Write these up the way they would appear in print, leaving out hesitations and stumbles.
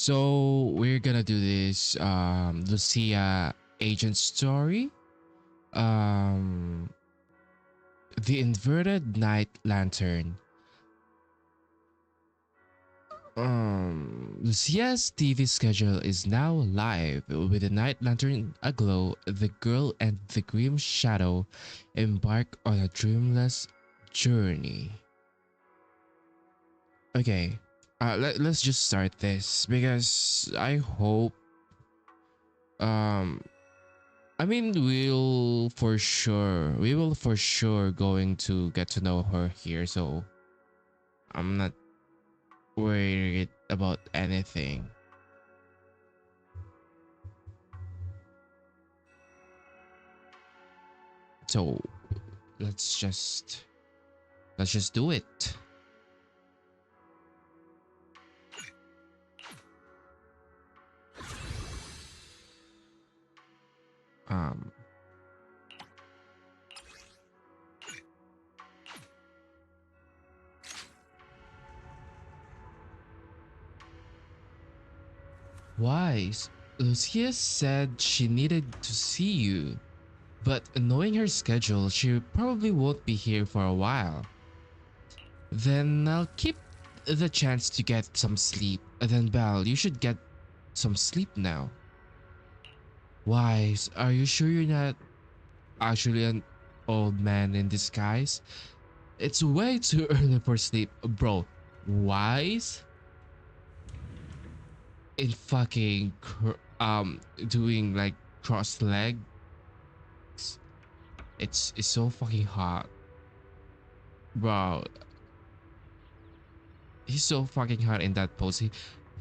So we're gonna do this Lucia agent story. Um the inverted night lantern. Lucia's TV schedule is now live with the night lantern aglow. The girl and the grim shadow embark on a dreamless journey. Okay, let's just start this because um I mean we will for sure going to get to know her here, so I'm not worried about anything. So let's just let's just do it. Um Wise, Lucia said she needed to see you, but knowing her schedule, she probably won't be here for a while. Then I'll keep the chance to get some sleep. Then Belle, you should get some sleep now. Wise, are you sure you're not actually an old man in disguise? It's way too early for sleep, bro. Wise? In fucking doing like cross legs. It's so fucking hot, bro. He's so fucking hot in that pose.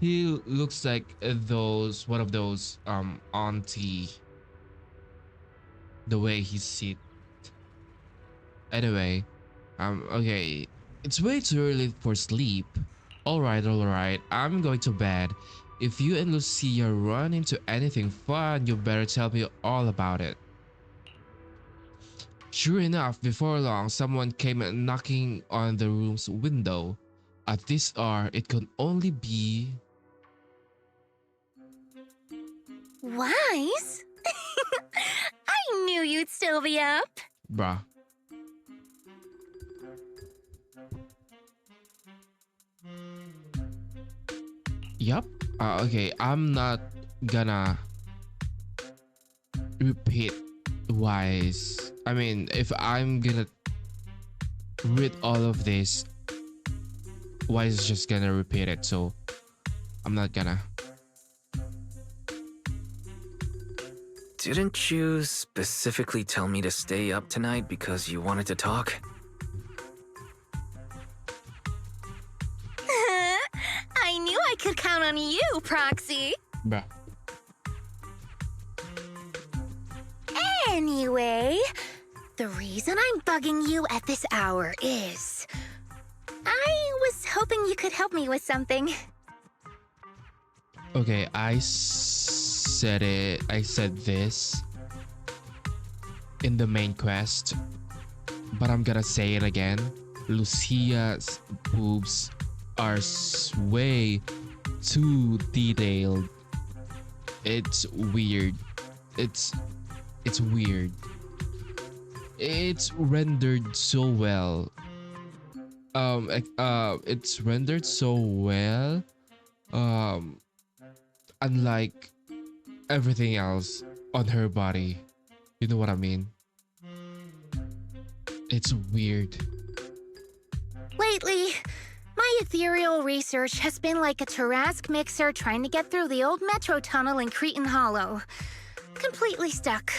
He looks like those one of those auntie, the way he sit. Anyway, okay, it's way too early for sleep. All right, I'm going to bed. If you and Lucia run into anything fun, you better tell me all about it. Sure enough, before long, someone came knocking on the room's window. At this hour, it could only be... Wise? I knew you'd still be up. Bruh. Yup. Okay, I'm not gonna repeat Wise. I mean, if I'm gonna read all of this, Wise is just gonna repeat it, so I'm not gonna. Didn't you specifically tell me to stay up tonight because you wanted to talk? I knew I could count on you, Proxy. Bruh. Anyway, the reason I'm bugging you at this hour is... I was hoping you could help me with something. Okay, I said this in the main quest, but I'm gonna say it again. Lucia's boobs are way too detailed. It's weird. It's weird. It's rendered so well. It's rendered so well. Unlike everything else on her body. You know what I mean? It's weird. Lately, my ethereal research has been like a Tarrasque mixer trying to get through the old metro tunnel in Cretan Hollow. Completely stuck.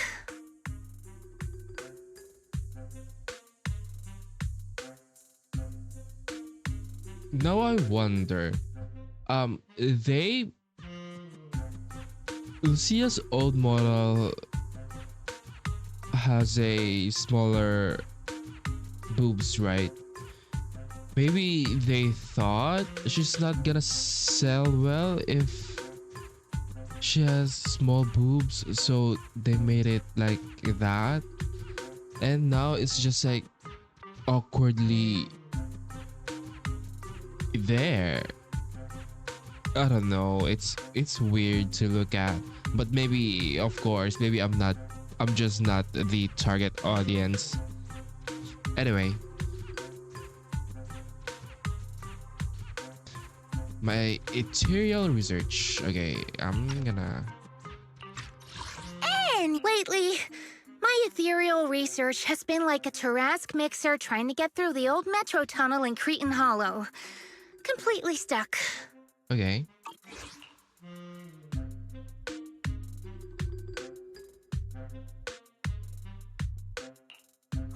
Now I wonder, Lucia's old model has a smaller boobs, right? Maybe they thought she's not gonna sell well if she has small boobs, so they made it like that. And now it's just like awkwardly there. I don't know. It's weird to look at, but maybe, of course, maybe I'm just not the target audience. Anyway, my ethereal research. Okay, I'm gonna. And lately, my ethereal research has been like a Tarrasque mixer trying to get through the old metro tunnel in Cretan Hollow. Completely stuck. Okay.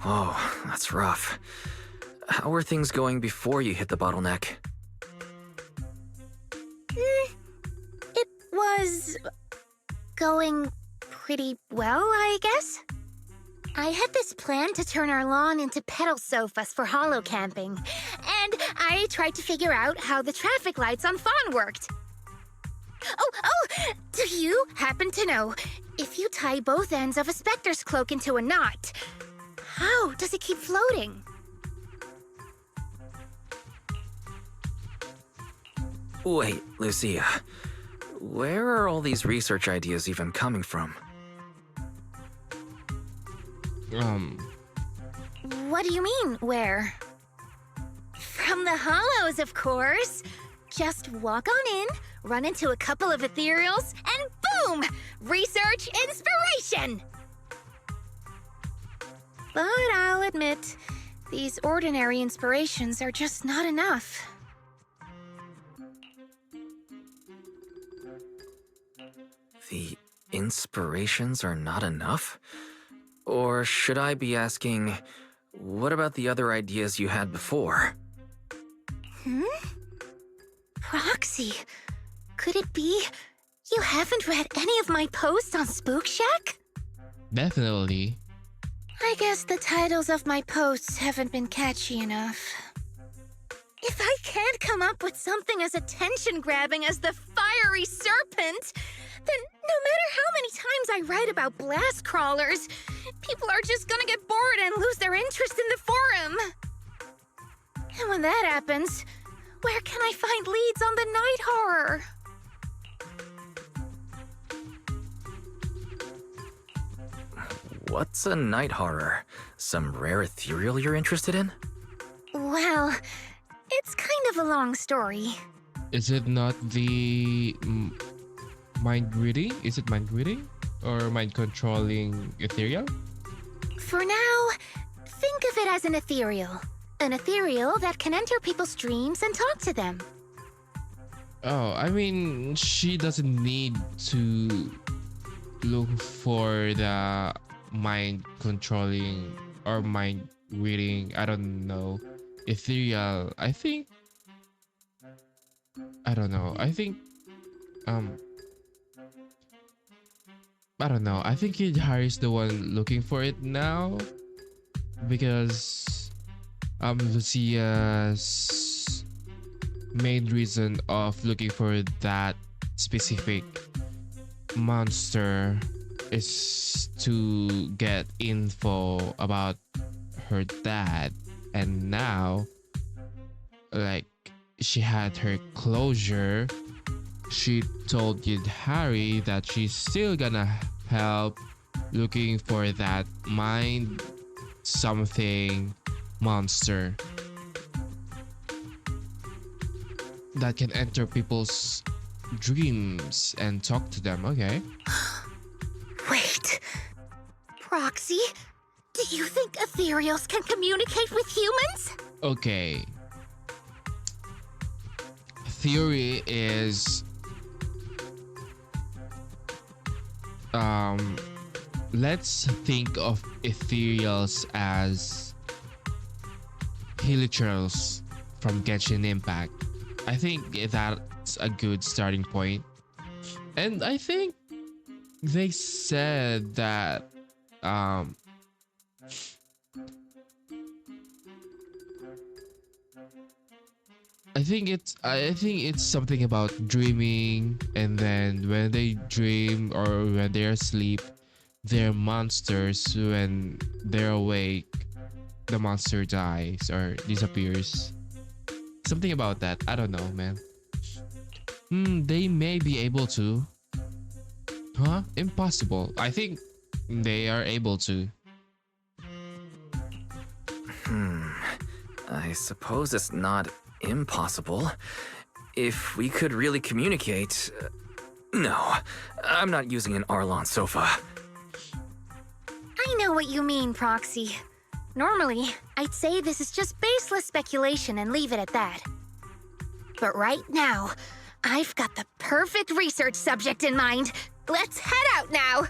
Oh, that's rough. How were things going before you hit the bottleneck? It was going pretty well, I guess. I had this plan to turn our lawn into pedal sofas for hollow camping, and I tried to figure out how the traffic lights on Fawn worked. Oh, do you happen to know if you tie both ends of a specter's cloak into a knot, how does it keep floating? Wait, Lucia. Where are all these research ideas even coming from? What do you mean, where? From the hollows, of course. Just walk on in, run into a couple of ethereals, and boom! Research inspiration! But I'll admit, these ordinary inspirations are just not enough. The inspirations are not enough? Or should I be asking, what about the other ideas you had before? Proxy, could it be you haven't read any of my posts on Spook Shack? Definitely. I guess the titles of my posts haven't been catchy enough. If I can't come up with something as attention-grabbing as the fiery serpent, then no matter how many times I write about blast crawlers, people are just gonna get bored and lose their interest in the forum. And when that happens, where can I find leads on the night horror? What's a night horror? Some rare ethereal you're interested in? Well, it's kind of a long story. Is it not the mind reading? Is it mind reading or mind controlling ethereal? For now, think of it as an ethereal. An ethereal that can enter people's dreams and talk to them. Oh, I mean, she doesn't need to look for the mind controlling or mind reading. I don't know. Ethereal. I think. I don't know. I think. I don't know. I think Harry's the one looking for it now because Lucia's main reason of looking for that specific monster is to get info about her dad, and now like she had her closure. She told Harry that she's still gonna help looking for that mind something monster that can enter people's dreams and talk to them. Okay. Wait. Proxy, do you think ethereals can communicate with humans? Okay. Theory is let's think of ethereals as hilichurls from Genshin Impact. I think that's a good starting point. And I think they said that I think it's something about dreaming, and then when they dream or when they're asleep, they're monsters. When they're awake, the monster dies or disappears. Something about that. I don't know, man. They may be able to. Huh? Impossible. I think they are able to. I suppose it's not impossible. If we could really communicate. No, I'm not using an Arlon sofa. I know what you mean, Proxy. Normally, I'd say this is just baseless speculation and leave it at that. But right now, I've got the perfect research subject in mind. Let's head out now!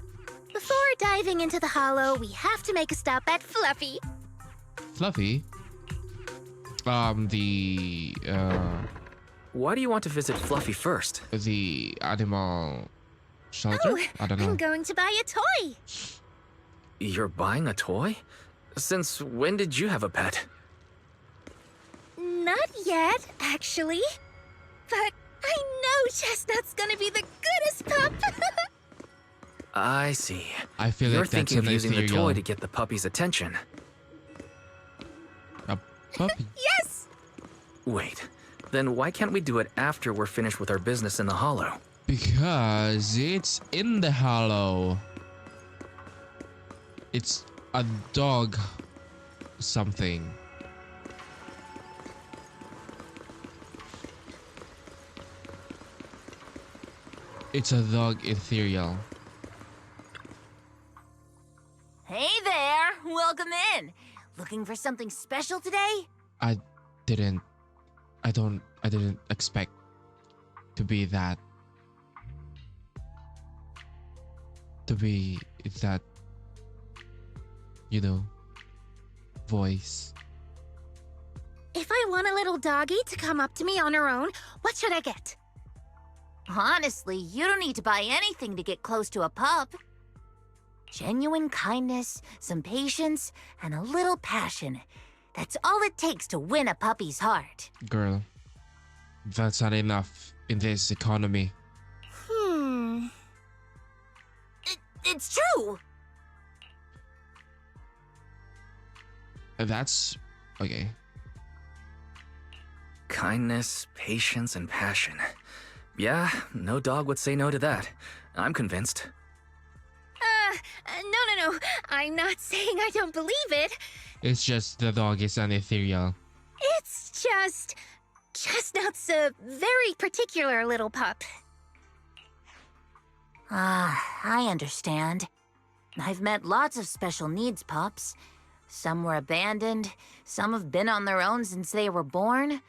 Before diving into the hollow, we have to make a stop at Fluffy. Fluffy? Why do you want to visit Fluffy first? The animal shelter? Oh, I don't know. I'm going to buy a toy. You're buying a toy? Since when did you have a pet? Not yet, actually. But I know Chestnut's gonna be the goodest pup. I see. I feel You're like that's thinking an of using the ethereal. toy to get the puppy's attention. A puppy. Yes! Wait, then why can't we do it after we're finished with our business in the hollow? Because it's in the hollow. It's a dog something. It's a dog ethereal. Hey there! Welcome in! Looking for something special today? I didn't expect to be that. To be that, voice. If I want a little doggy to come up to me on her own, what should I get? Honestly, you don't need to buy anything to get close to a pup. Genuine kindness, some patience, and a little passion. That's all it takes to win a puppy's heart. Girl, that's not enough in this economy. It's true! That's okay. Kindness, patience, and passion. Yeah, no dog would say no to that. I'm convinced. No. I'm not saying I don't believe it. It's just the dog is an ethereal. It's just... Chestnut's a very particular little pup. I understand. I've met lots of special needs pups. Some were abandoned, some have been on their own since they were born.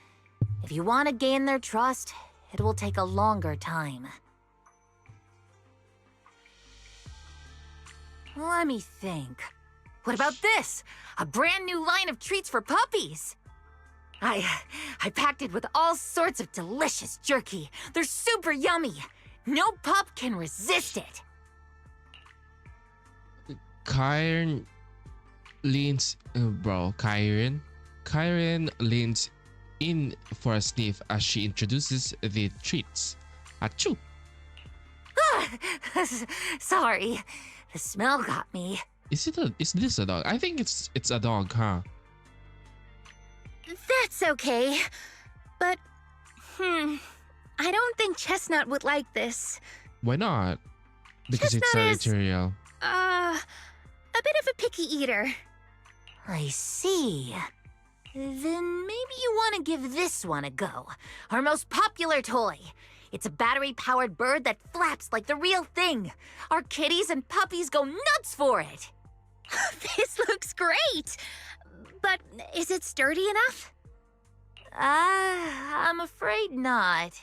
If you want to gain their trust, it will take a longer time. Let me think. What about this? A brand new line of treats for puppies! I packed it with all sorts of delicious jerky. They're super yummy. No pup can resist it. Kyron leans, Kyron leans in for a sniff as she introduces the treats. Achoo! Sorry, the smell got me. Is this a dog? I think it's a dog, huh? That's okay. But, I don't think Chestnut would like this. Why not? Because it's Chestnut is- editorial. A bit of a picky eater. I see. Then maybe you want to give this one a go. Our most popular toy. It's a battery-powered bird that flaps like the real thing. Our kitties and puppies go nuts for it. This looks great. But is it sturdy enough? I'm afraid not.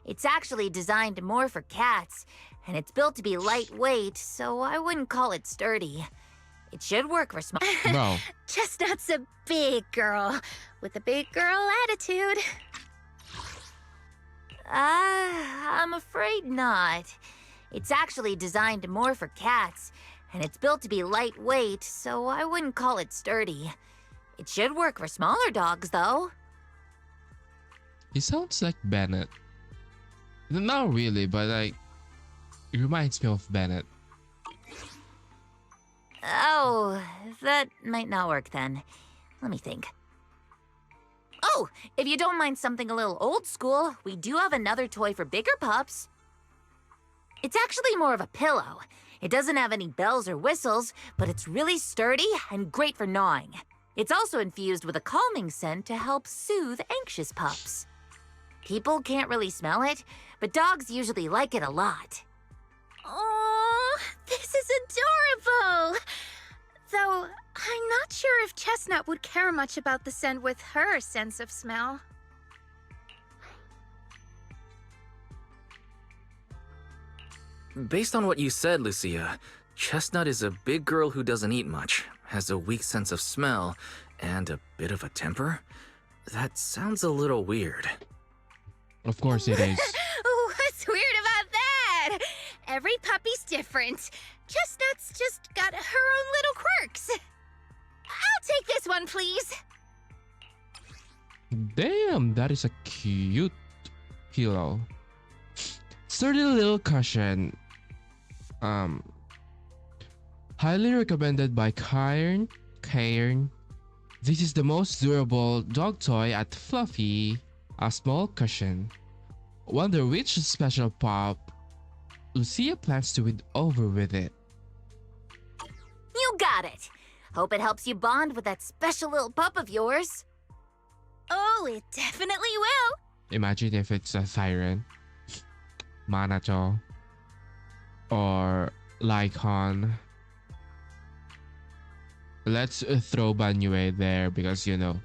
It's actually designed more for cats, and it's built to be lightweight, so I wouldn't call it sturdy. It should work for small. Bro, Chestnut's a big girl with a big girl attitude. I'm afraid not. It's actually designed more for cats, and it's built to be lightweight, so I wouldn't call it sturdy. It should work for smaller dogs, though. he sounds like Bennett. Not really, but like, it reminds me of Bennett. Oh, that might not work then. Let me think. Oh, if you don't mind something a little old school, we do have another toy for bigger pups. It's actually more of a pillow. It doesn't have any bells or whistles, but it's really sturdy and great for gnawing. It's also infused with a calming scent to help soothe anxious pups. People can't really smell it, but dogs usually like it a lot. Oh, this is adorable! Though, I'm not sure if Chestnut would care much about the scent with her sense of smell. Based on what you said, Lucia, Chestnut is a big girl who doesn't eat much, has a weak sense of smell, and a bit of a temper? That sounds a little weird. Of course it is. What's weird about that? Every puppy's different. Chestnut's just got her own little quirks. I'll take this one, please. Damn, that is a cute pillow. Sturdy little cushion. Highly recommended by Cairn. This is the most durable dog toy at Fluffy, a small cushion. Wonder which special pop Lucia plans to win over with it. You got it. Hope it helps you bond with that special little pup of yours. Oh, it definitely will. Imagine if it's a siren, Manacho, or Lycon. Let's throw Banyue there because you know,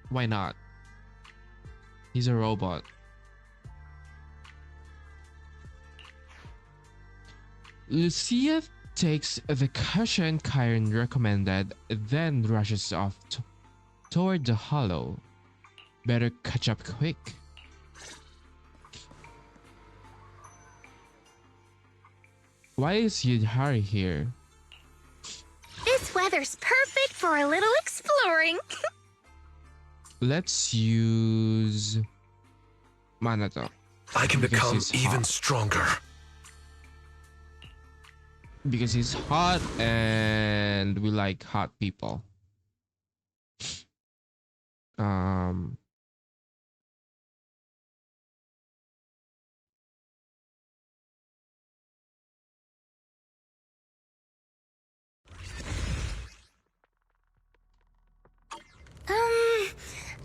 why not? He's a robot. Lucia takes the cushion Kyron recommended, then rushes off toward the hollow. Better catch up quick. Why is Yudhari here? This weather's perfect for a little exploring. Let's use Manato. I can Because become he's even hot. stronger. Because he's hot and we like hot people.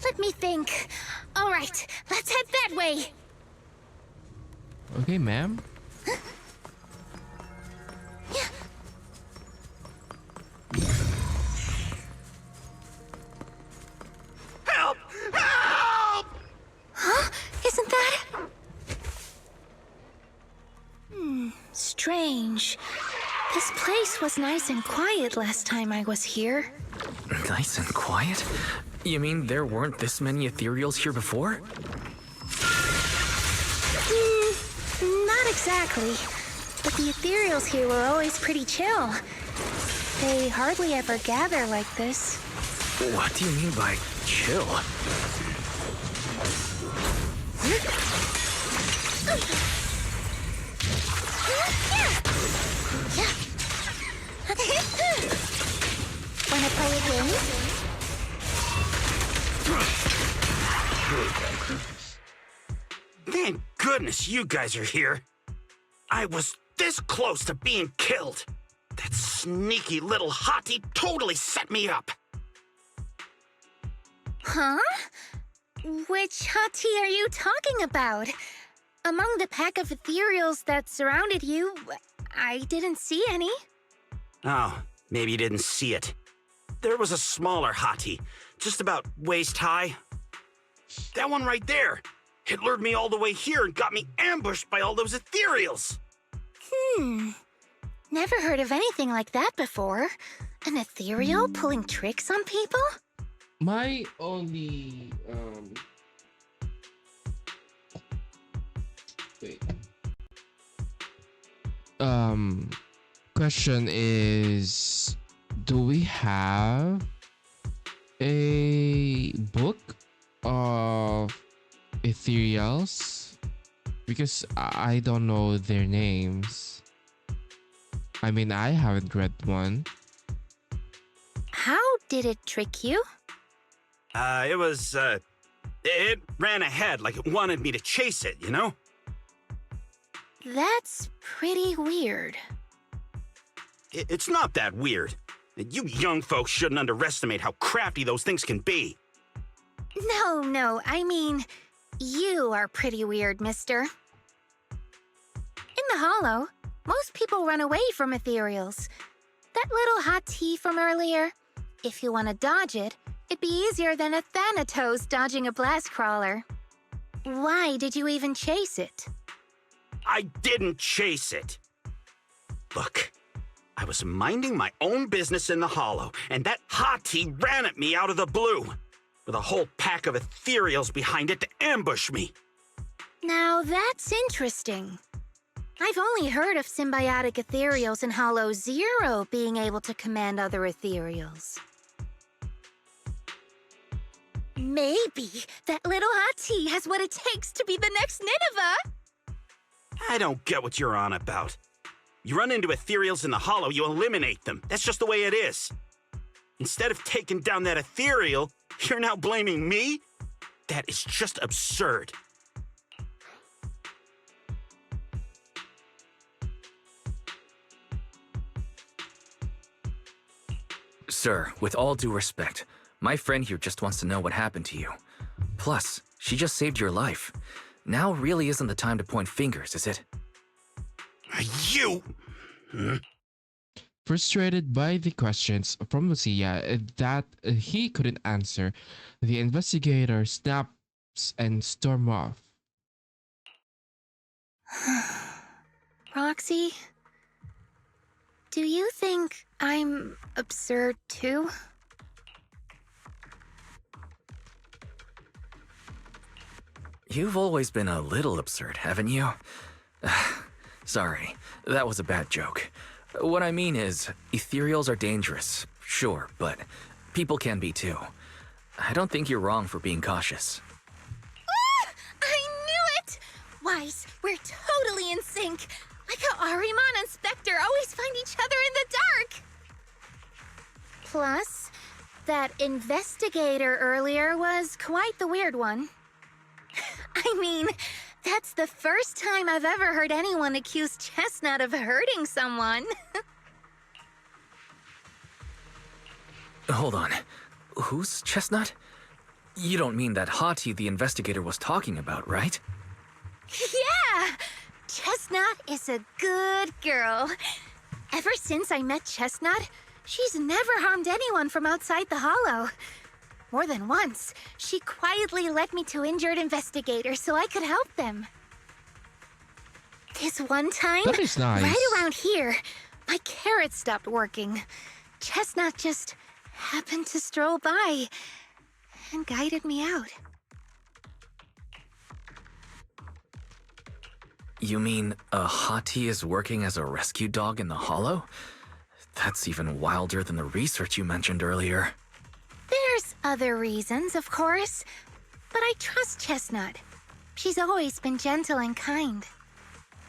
Let me think. All right, let's head that way. Okay, ma'am. Help! Help! Huh? Isn't that... strange. This place was nice and quiet last time I was here. Nice and quiet? You mean there weren't this many ethereals here before? Not exactly. But the ethereals here were always pretty chill. They hardly ever gather like this. What do you mean by chill? Wanna play a game? Thank goodness you guys are here. I was this close to being killed. That sneaky little hottie totally set me up. Huh? Which hottie are you talking about? Among the pack of ethereals that surrounded you, I didn't see any. Oh, maybe you didn't see it. There was a smaller hottie, just about waist high. That one right there. It lured me all the way here and got me ambushed by all those ethereals. Never heard of anything like that before. An ethereal pulling tricks on people? My only wait. Question is, do we have a book of ethereals? Because I don't know their names. I mean, I haven't read one. Did it trick you? It ran ahead like it wanted me to chase it, you know? That's pretty weird. It's not that weird. You young folks shouldn't underestimate how crafty those things can be. No, I mean, you are pretty weird, mister. In the Hollow, most people run away from ethereals. That little hot tea from earlier, if you want to dodge it, it'd be easier than a Thanatos dodging a blast crawler. Why did you even chase it? I didn't chase it. Look, I was minding my own business in the Hollow, and that hottie ran at me out of the blue, with a whole pack of ethereals behind it to ambush me. Now that's interesting. I've only heard of symbiotic ethereals in Hollow Zero being able to command other ethereals. Maybe that little hottie has what it takes to be the next Nineveh. I don't get what you're on about. You run into ethereals in the Hollow, you eliminate them. That's just the way it is. Instead of taking down that ethereal, you're now blaming me? That is just absurd. Sir, with all due respect, my friend here just wants to know what happened to you. Plus, she just saved your life. Now really isn't the time to point fingers, is it? You! Frustrated by the questions from Lucia that he couldn't answer, the investigator snaps and storms off. Roxy, do you think I'm absurd too? You've always been a little absurd, haven't you? Sorry, that was a bad joke. What I mean is, ethereals are dangerous, sure, but people can be too. I don't think you're wrong for being cautious. Ah! I knew it! Wise, we're totally in sync. Like how Ahriman and Spectre always find each other in the dark. Plus, that investigator earlier was quite the weird one. I mean, that's the first time I've ever heard anyone accuse Chestnut of hurting someone. Hold on. Who's Chestnut? You don't mean that hottie the investigator was talking about, right? Yeah! Chestnut is a good girl. Ever since I met Chestnut, she's never harmed anyone from outside the Hollow. More than once, she quietly led me to injured investigators so I could help them. This one time, That is nice. right around here, my carrot stopped working. Chestnut just happened to stroll by and guided me out. You mean a hottie is working as a rescue dog in the Hollow? That's even wilder than the research you mentioned earlier. There's other reasons, of course, but I trust Chestnut. She's always been gentle and kind.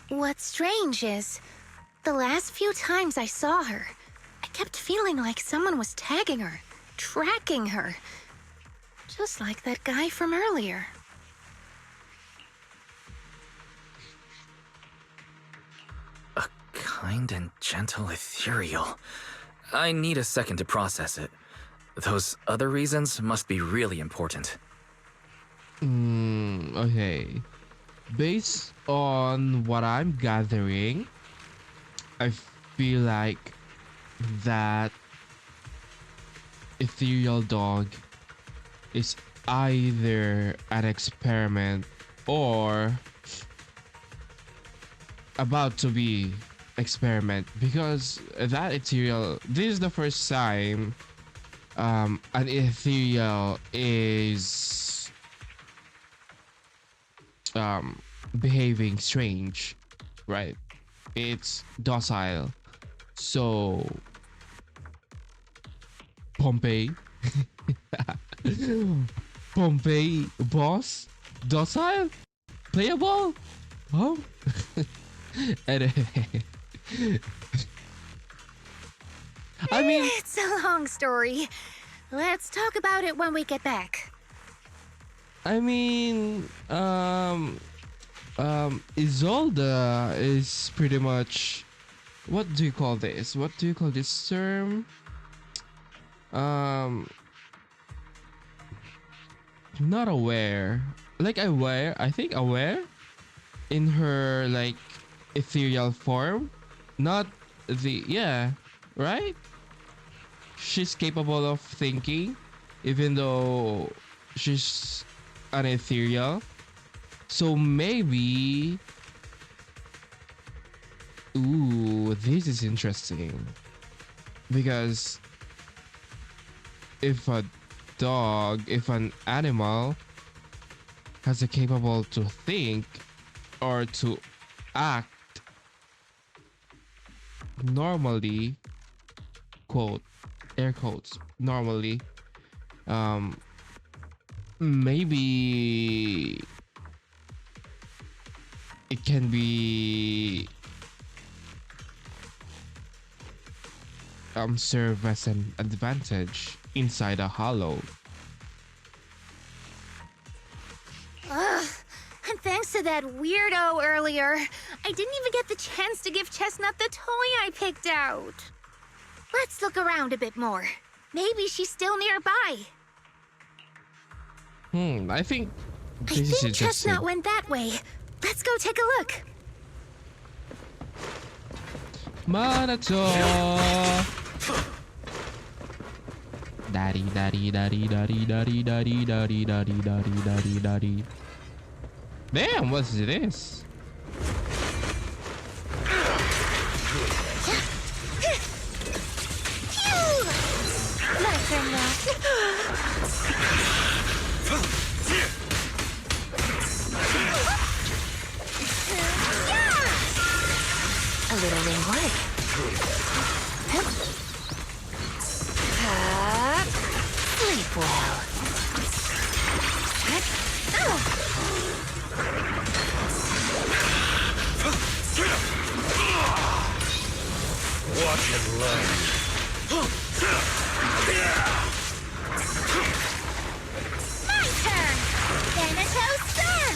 What's strange is, the last few times I saw her, I kept feeling like someone was tagging her, tracking her. Just like that guy from earlier. A kind and gentle ethereal. I need a second to process it. Those other reasons must be really important. Okay. Based on what I'm gathering, I feel like that ethereal dog is either an experiment or about to be experiment, because that ethereal, this is the first time an ethereal is behaving strange, right? It's docile. So Pompey Pompey boss, docile, playable. Oh. Anyway. I mean, It's a long story. Let's talk about it when we get back. I mean, Isolda is pretty much, what do you call this? What do you call this term? Um, not aware. Like aware, I think aware in her like ethereal form. Not the, yeah, right? She's capable of thinking, even though she's an ethereal. So maybe, ooh, this is interesting because if a dog, if an animal has the capable to think or to act normally, quote, air quotes, normally, um, maybe it can be serve as an advantage inside a hollow. Ugh. And thanks to that weirdo earlier, I didn't even get the chance to give Chestnut the toy I picked out. Let's look around a bit more. Maybe she's still nearby. I think I this is think interesting. Chestnut went that way. Let's go take a look. Manato. Daddy, daddy, daddy, daddy, daddy, daddy, daddy, daddy, daddy, daddy, daddy. Damn, what's this? My turn now. A little reward. Sleep well. Watch and learn. My turn. Thanatos Sun.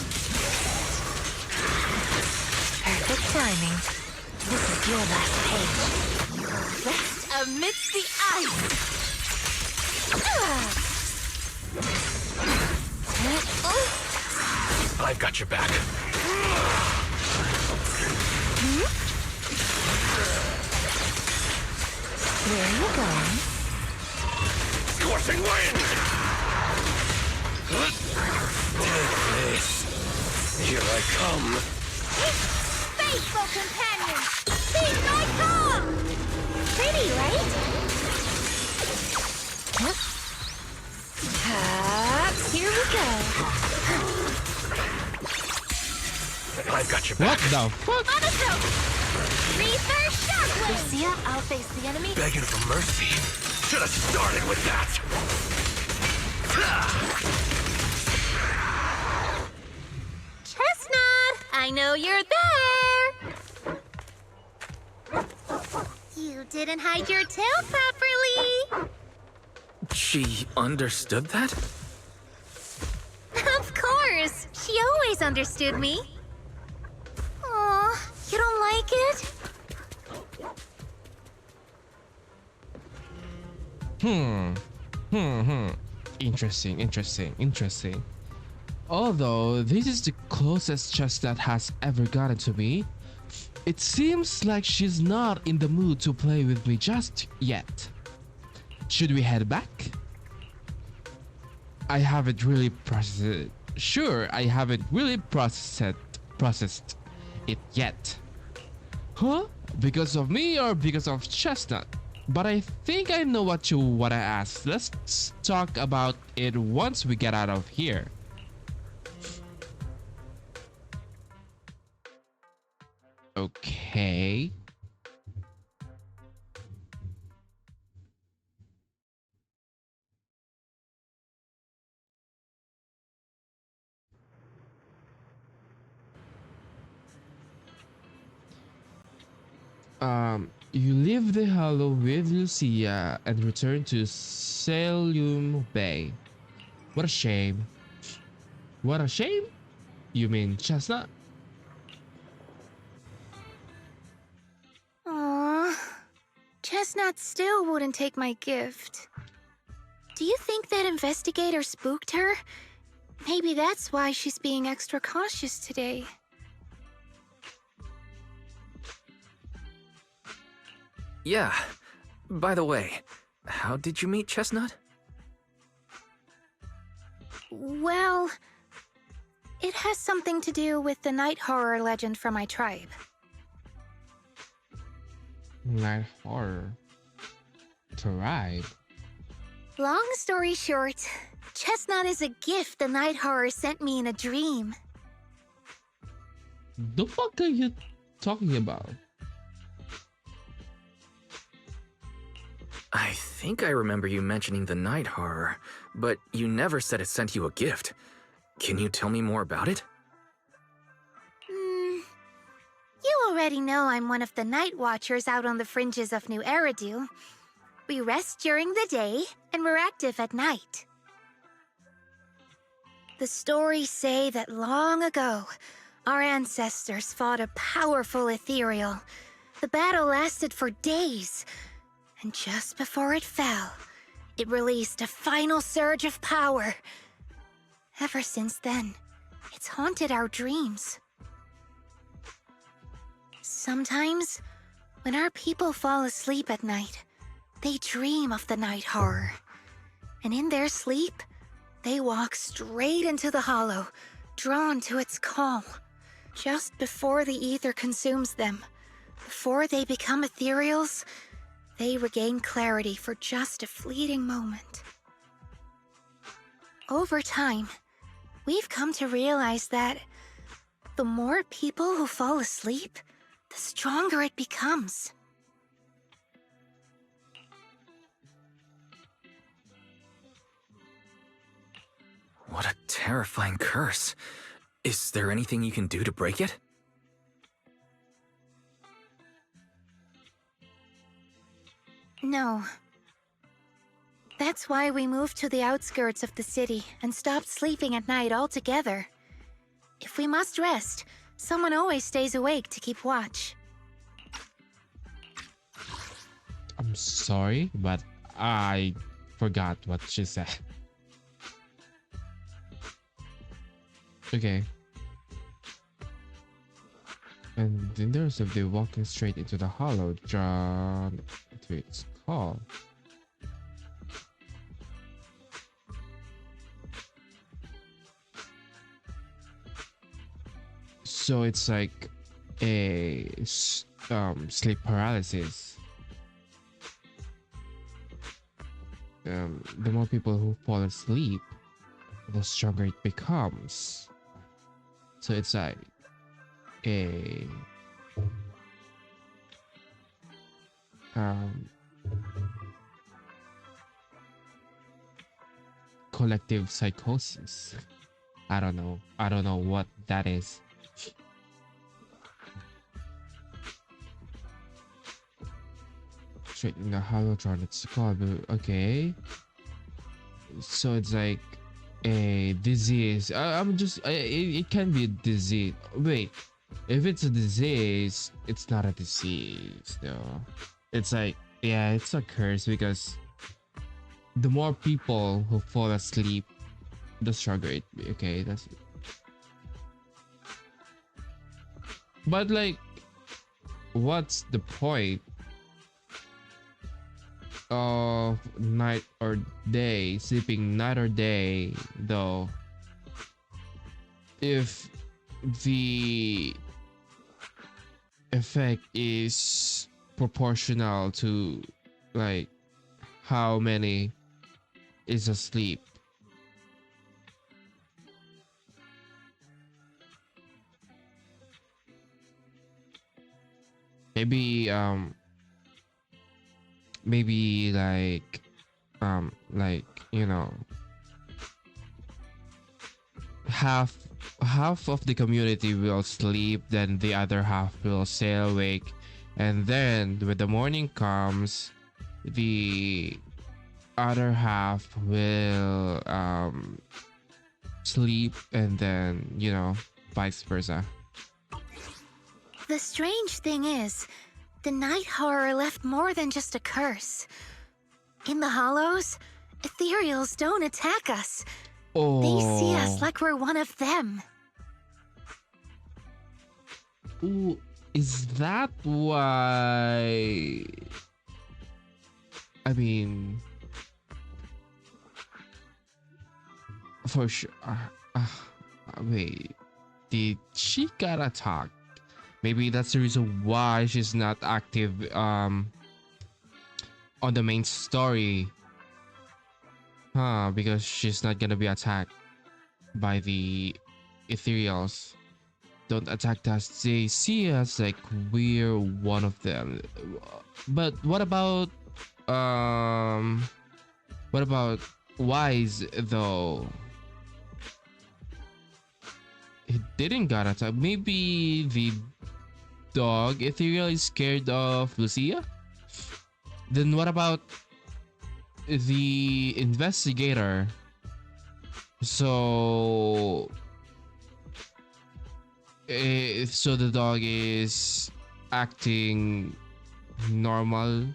Perfect timing. This is your last page. Rest amidst the ice. I've got your back. Where are you going? Scorching wind! Take this. Here I come. Faithful companion. Be my call. Pretty, right? Here we go. I've got your What back. the fuck? Monotone. Reverse shockwave. Lucia, I'll face the enemy. Begging for mercy. Should have started with that. Chestnut, I know you're there. You didn't hide your tail properly. She understood that? Of course. She always understood me. Aw, you don't like it? Interesting. Although this is the closest Chestnut has ever gotten to me, it seems like she's not in the mood to play with me just yet. Should we head back? I haven't really processed it. Sure, I haven't really processed it yet. Huh? Because of me or because of Chestnut? But I think I know what you wanna ask. Let's talk about it once we get out of here. Okay. You leave the hollow with Lucia and return to Selum Bay. What a shame. What a shame? You mean Chestnut? Aww. Chestnut still wouldn't take my gift. Do you think that investigator spooked her? Maybe that's why she's being extra cautious today. Yeah. By the way, how did you meet Chestnut? Well, it has something to do with the night horror legend from my tribe. Night horror. Tribe. Long story short, Chestnut is a gift the night horror sent me in a dream. The fuck are you talking about? I think I remember you mentioning the night horror, but you never said it sent you a gift. Can you tell me more about it? You already know I'm one of the night watchers out on the fringes of New Eridu. We rest during the day, and we're active at night. The stories say that long ago, our ancestors fought a powerful ethereal. The battle lasted for days, and just before it fell, it released a final surge of power. Ever since then, it's haunted our dreams. Sometimes, when our people fall asleep at night, they dream of the night horror. And in their sleep, they walk straight into the hollow, drawn to its call. Just before the ether consumes them, before they become ethereals, they regain clarity for just a fleeting moment. Over time, we've come to realize that the more people who fall asleep, the stronger it becomes. What a terrifying curse. Is there anything you can do to break it? No. That's why we moved to the outskirts of the city and stopped sleeping at night altogether. If we must rest, someone always stays awake to keep watch. I'm sorry, but I forgot what she said. Okay. And in terms of the walking straight into the hollow, drawn to its call. So it's like a sleep paralysis. The more people who fall asleep, the stronger it becomes. So it's like a collective psychosis. I don't know what that is. Straight in the holotron, it's called. Okay, so it's like a disease. It can be a disease. Wait, if it's a disease, it's not a disease though. It's like, yeah, it's a curse because the more people who fall asleep, the stronger it be. Okay, that's it. But like, what's the point of night or day, sleeping night or day though, if the effect is proportional to like how many is asleep? Maybe like you know, half of the community will sleep, then the other half will stay awake And then when the morning comes, the other half will sleep, and then, vice versa. The strange thing is, the night horror left more than just a curse. In the hollows, ethereals don't attack us. Oh. They see us like we're one of them. Ooh, is that why? I mean, for sure. Wait, did she got attacked? Maybe that's the reason why she's not active on the main story. Because she's not gonna be attacked by the ethereals. Don't attack us. They see us like we're one of them. But what about Wise though? He didn't got attacked. Maybe the dog ethereal is scared of Lucia? Then what about the investigator? So the dog is acting normal.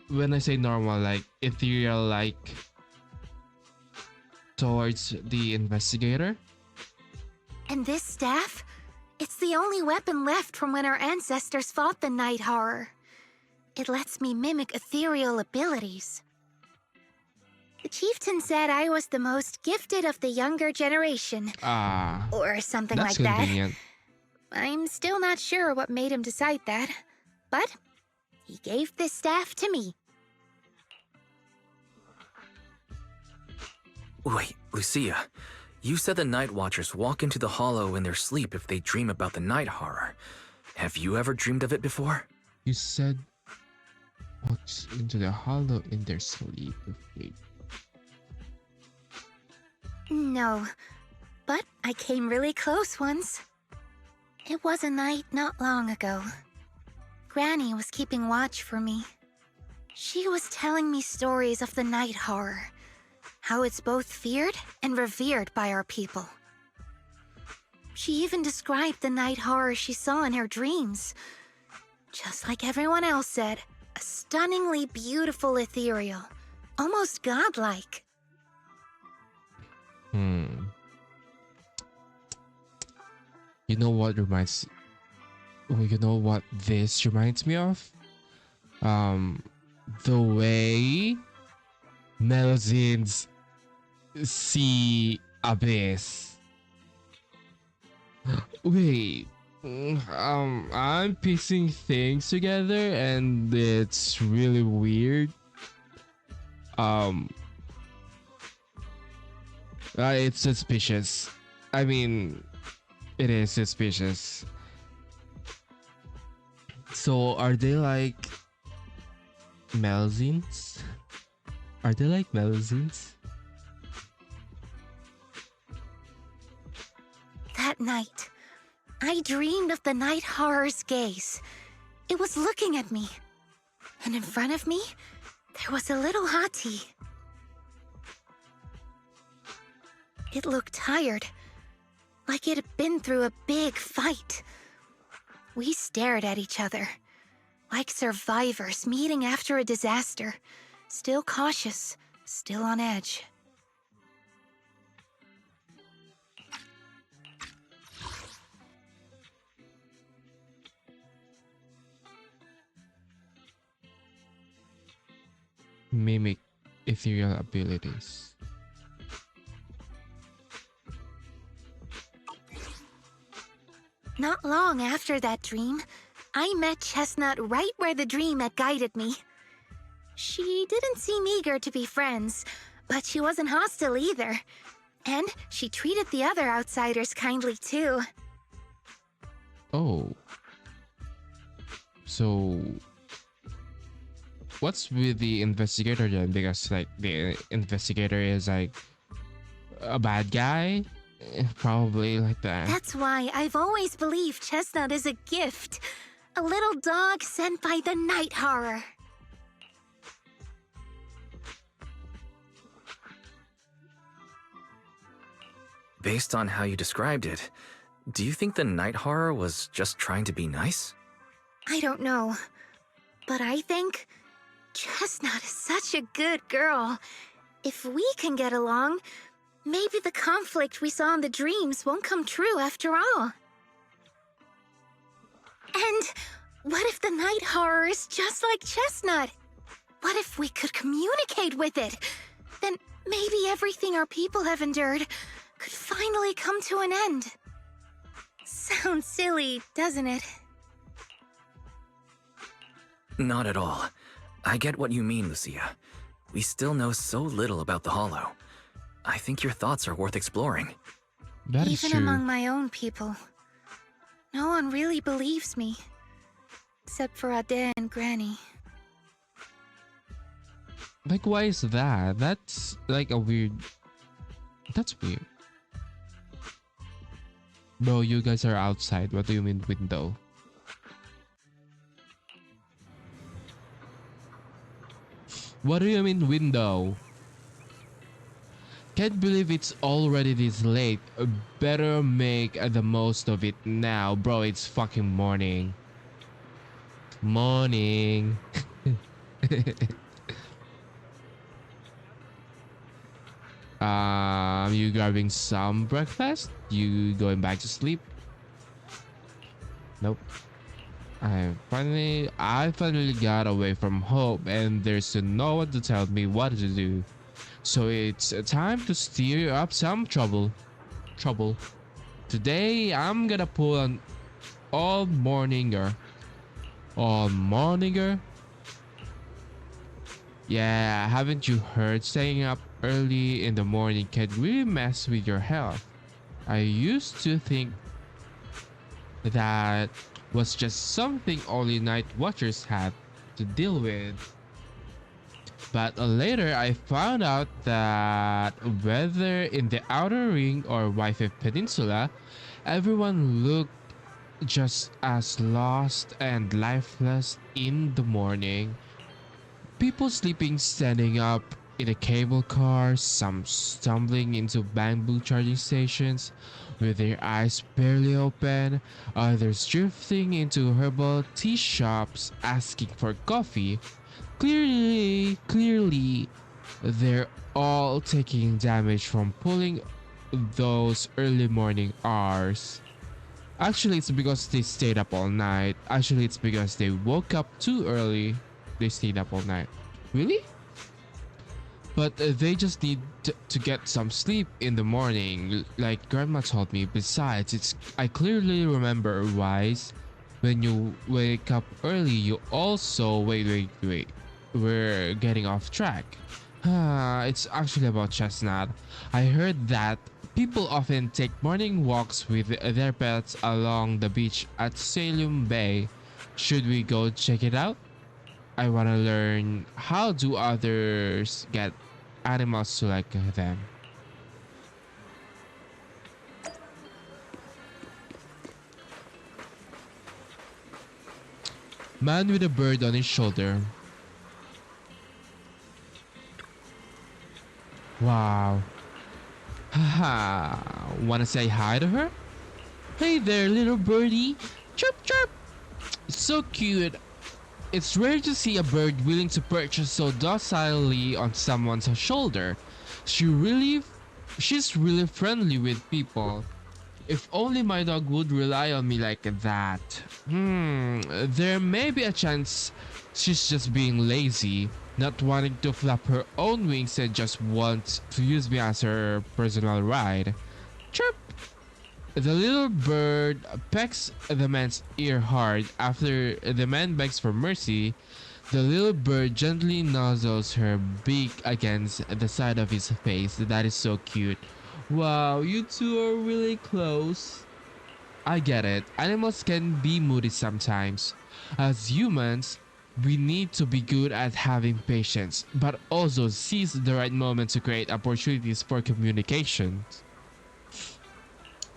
When I say normal, like ethereal, like towards the investigator. And this staff? It's the only weapon left from when our ancestors fought the night horror. It lets me mimic ethereal abilities. The chieftain said I was the most gifted of the younger generation. Or something like that's convenient. that. I'm still not sure what made him decide that, but he gave this staff to me. Wait, Lucia. You said the Night Watchers walk into the Hollow in their sleep if they dream about the night horror. Have you ever dreamed of it before? You said walks into the Hollow in their sleep. No, but I came really close once. It was a night not long ago. Granny was keeping watch for me. She was telling me stories of the night horror, how it's both feared and revered by our people. She even described the night horror she saw in her dreams. Just like everyone else said, a stunningly beautiful ethereal, almost godlike. You know what this reminds me of? The way Melazins see Abyss. Wait. I'm piecing things together and it's really weird. It's suspicious. I mean, it is suspicious. So, are they like Melazins? Are they like Melazins? That night, I dreamed of the night horror's gaze. It was looking at me. And in front of me, there was a little hottie. It looked tired, like it had been through a big fight. We stared at each other, like survivors meeting after a disaster, still cautious, still on edge. Mimic ethereal abilities. Not long after that dream, I met Chestnut right where the dream had guided me. She didn't seem eager to be friends, but she wasn't hostile either. And she treated the other outsiders kindly too. Oh. So, what's with the investigator then? Because like the investigator is like a bad guy, Probably like that. That's why I've always believed Chestnut is a gift. A little dog sent by the night horror. Based on how you described it, do you think the night horror was just trying to be nice? I don't know. But I think Chestnut is such a good girl. If we can get along, maybe the conflict we saw in the dreams won't come true after all. And what if the night horror is just like Chestnut? What if we could communicate with it? Then maybe everything our people have endured could finally come to an end. Sounds silly, doesn't it? Not at all. I get what you mean, Lucia. We still know so little about the Hollow. I think your thoughts are worth exploring. That is Even true. among my own people, no one really believes me. Except for Ade and Granny. Like, why is that? That's like a weird. That's weird. Bro, you guys are outside. What do you mean window? What do you mean window? Can't believe it's already this late. Better make the most of it now. Bro, it's fucking morning. Morning. You grabbing some breakfast? You going back to sleep? Nope. I finally got away from home and there's no one to tell me what to do. So it's time to stir up some trouble. Today I'm gonna pull an all morninger. Yeah, haven't you heard staying up early in the morning can really mess with your health? I used to think that was just something only night watchers had to deal with. But later I found out that whether in the Outer Ring or Wife Peninsula, everyone looked just as lost and lifeless in the morning. People sleeping standing up in a cable car, some stumbling into bamboo charging stations with their eyes barely open, others drifting into herbal tea shops asking for coffee. Clearly, they're all taking damage from pulling those early morning hours. Actually, it's because they stayed up all night. Actually, it's because they woke up too early. They stayed up all night. Really? But they just need to get some sleep in the morning, like Grandma told me. Besides, I clearly remember, Wise, when you wake up early, you also wait. We're getting off track. It's actually about Chestnut. I heard that people often take morning walks with their pets along the beach at Salem Bay. Should we go check it out? I want to learn how do others get animals to like them. Man with a bird on his shoulder. Wow. Haha. Wanna say hi to her? Hey there, little birdie. Chirp chirp. So cute. It's rare to see a bird willing to perch so docilely on someone's shoulder. She's really friendly with people. If only my dog would rely on me like that. There may be a chance she's just being lazy, not wanting to flap her own wings and just wants to use me as her personal ride. Chirp! The little bird pecks the man's ear hard. After the man begs for mercy, the little bird gently nuzzles her beak against the side of his face. That is so cute. Wow, you two are really close. I get it. Animals can be moody sometimes. As humans, we need to be good at having patience, but also seize the right moment to create opportunities for communication.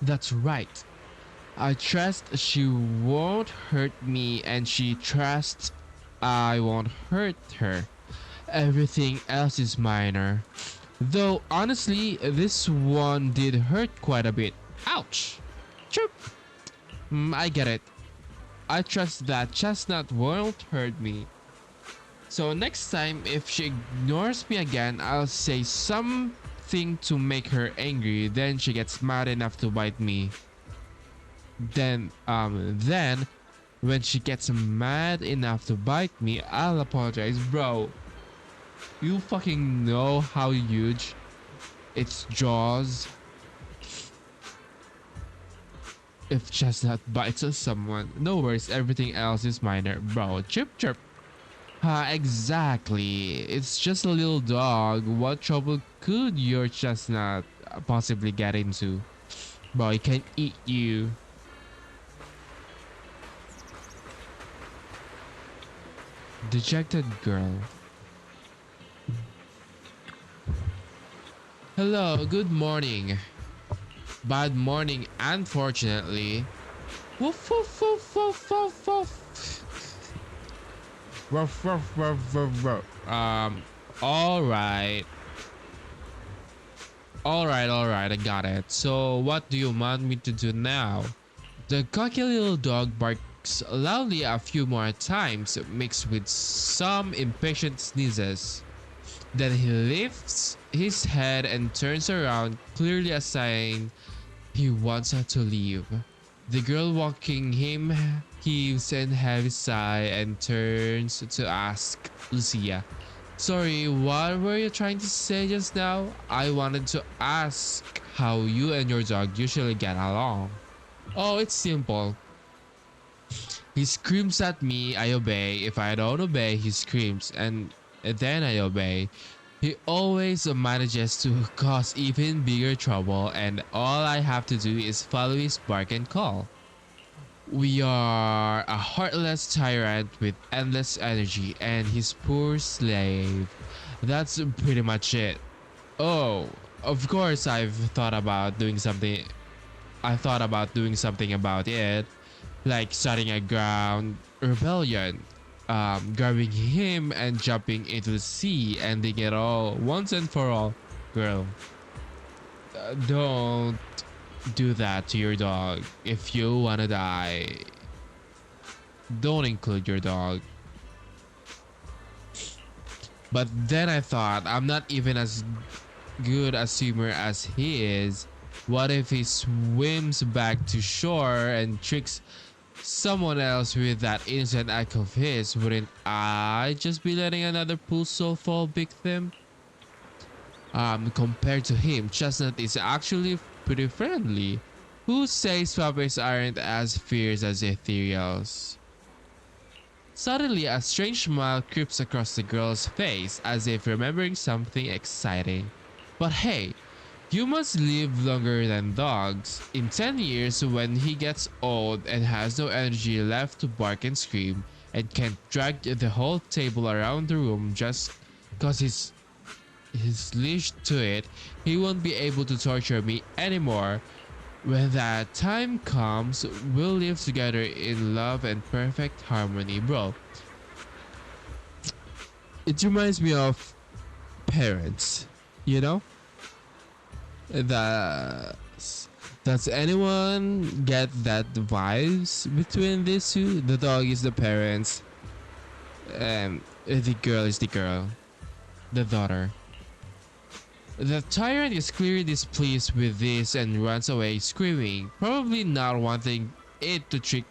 That's right. I trust she won't hurt me and she trusts I won't hurt her. Everything else is minor. Though honestly, this one did hurt quite a bit. Ouch! Chirp! I get it. I trust that Chestnut won't hurt me. So next time, if she ignores me again, I'll say something to make her angry. Then she gets mad enough to bite me. Then when she gets mad enough to bite me, I'll apologize, bro. You fucking know how huge its jaws. If Chestnut bites on someone, no worries, everything else is minor, bro. Chirp chirp. Exactly. It's just a little dog. What trouble could your Chestnut possibly get into? Bro, it can eat you. Dejected girl. Hello, good morning. Bad morning, unfortunately. Woof woof woof woof woof woof. Ruff ruff ruff ruff ruff. Alright. Alright, I got it. So what do you want me to do now? The cocky little dog barks loudly a few more times, mixed with some impatient sneezes. Then he lifts his head and turns around, clearly a sign he wants her to leave. The girl walking him heaves a heavy sigh and turns to ask Lucia, "Sorry, what were you trying to say just now? I wanted to ask how you and your dog usually get along." "Oh, it's simple. He screams at me, I obey. If I don't obey, he screams, and then I obey. He always manages to cause even bigger trouble, and all I have to do is follow his bark and call. We are a heartless tyrant with endless energy, and his poor slave. That's pretty much it. Oh, of course I've thought about doing something. I thought about doing something about it, like starting a ground rebellion, grabbing him and jumping into the sea, ending it all once and for all. Girl, don't do that to your dog. If you wanna die, don't include your dog. But then I thought, I'm not even as good a swimmer as he is. What if he swims back to shore and tricks someone else with that innocent act of his? Wouldn't I just be letting another pool soul fall victim? Compared to him, Chestnut is actually pretty friendly. Who says puppies aren't as fierce as ethereals? Suddenly, a strange smile creeps across the girl's face, as if remembering something exciting. But hey, humans live longer than dogs. In 10 years, when he gets old and has no energy left to bark and scream, and can't drag the whole table around the room just cause he's leashed to it, he won't be able to torture me anymore. When that time comes, we'll live together in love and perfect harmony, bro. It reminds me of parents, you know? Does anyone get that vibes between these two? The dog is the parents, and the girl is the girl, the daughter. The tyrant is clearly displeased with this and runs away screaming, probably not wanting it to trick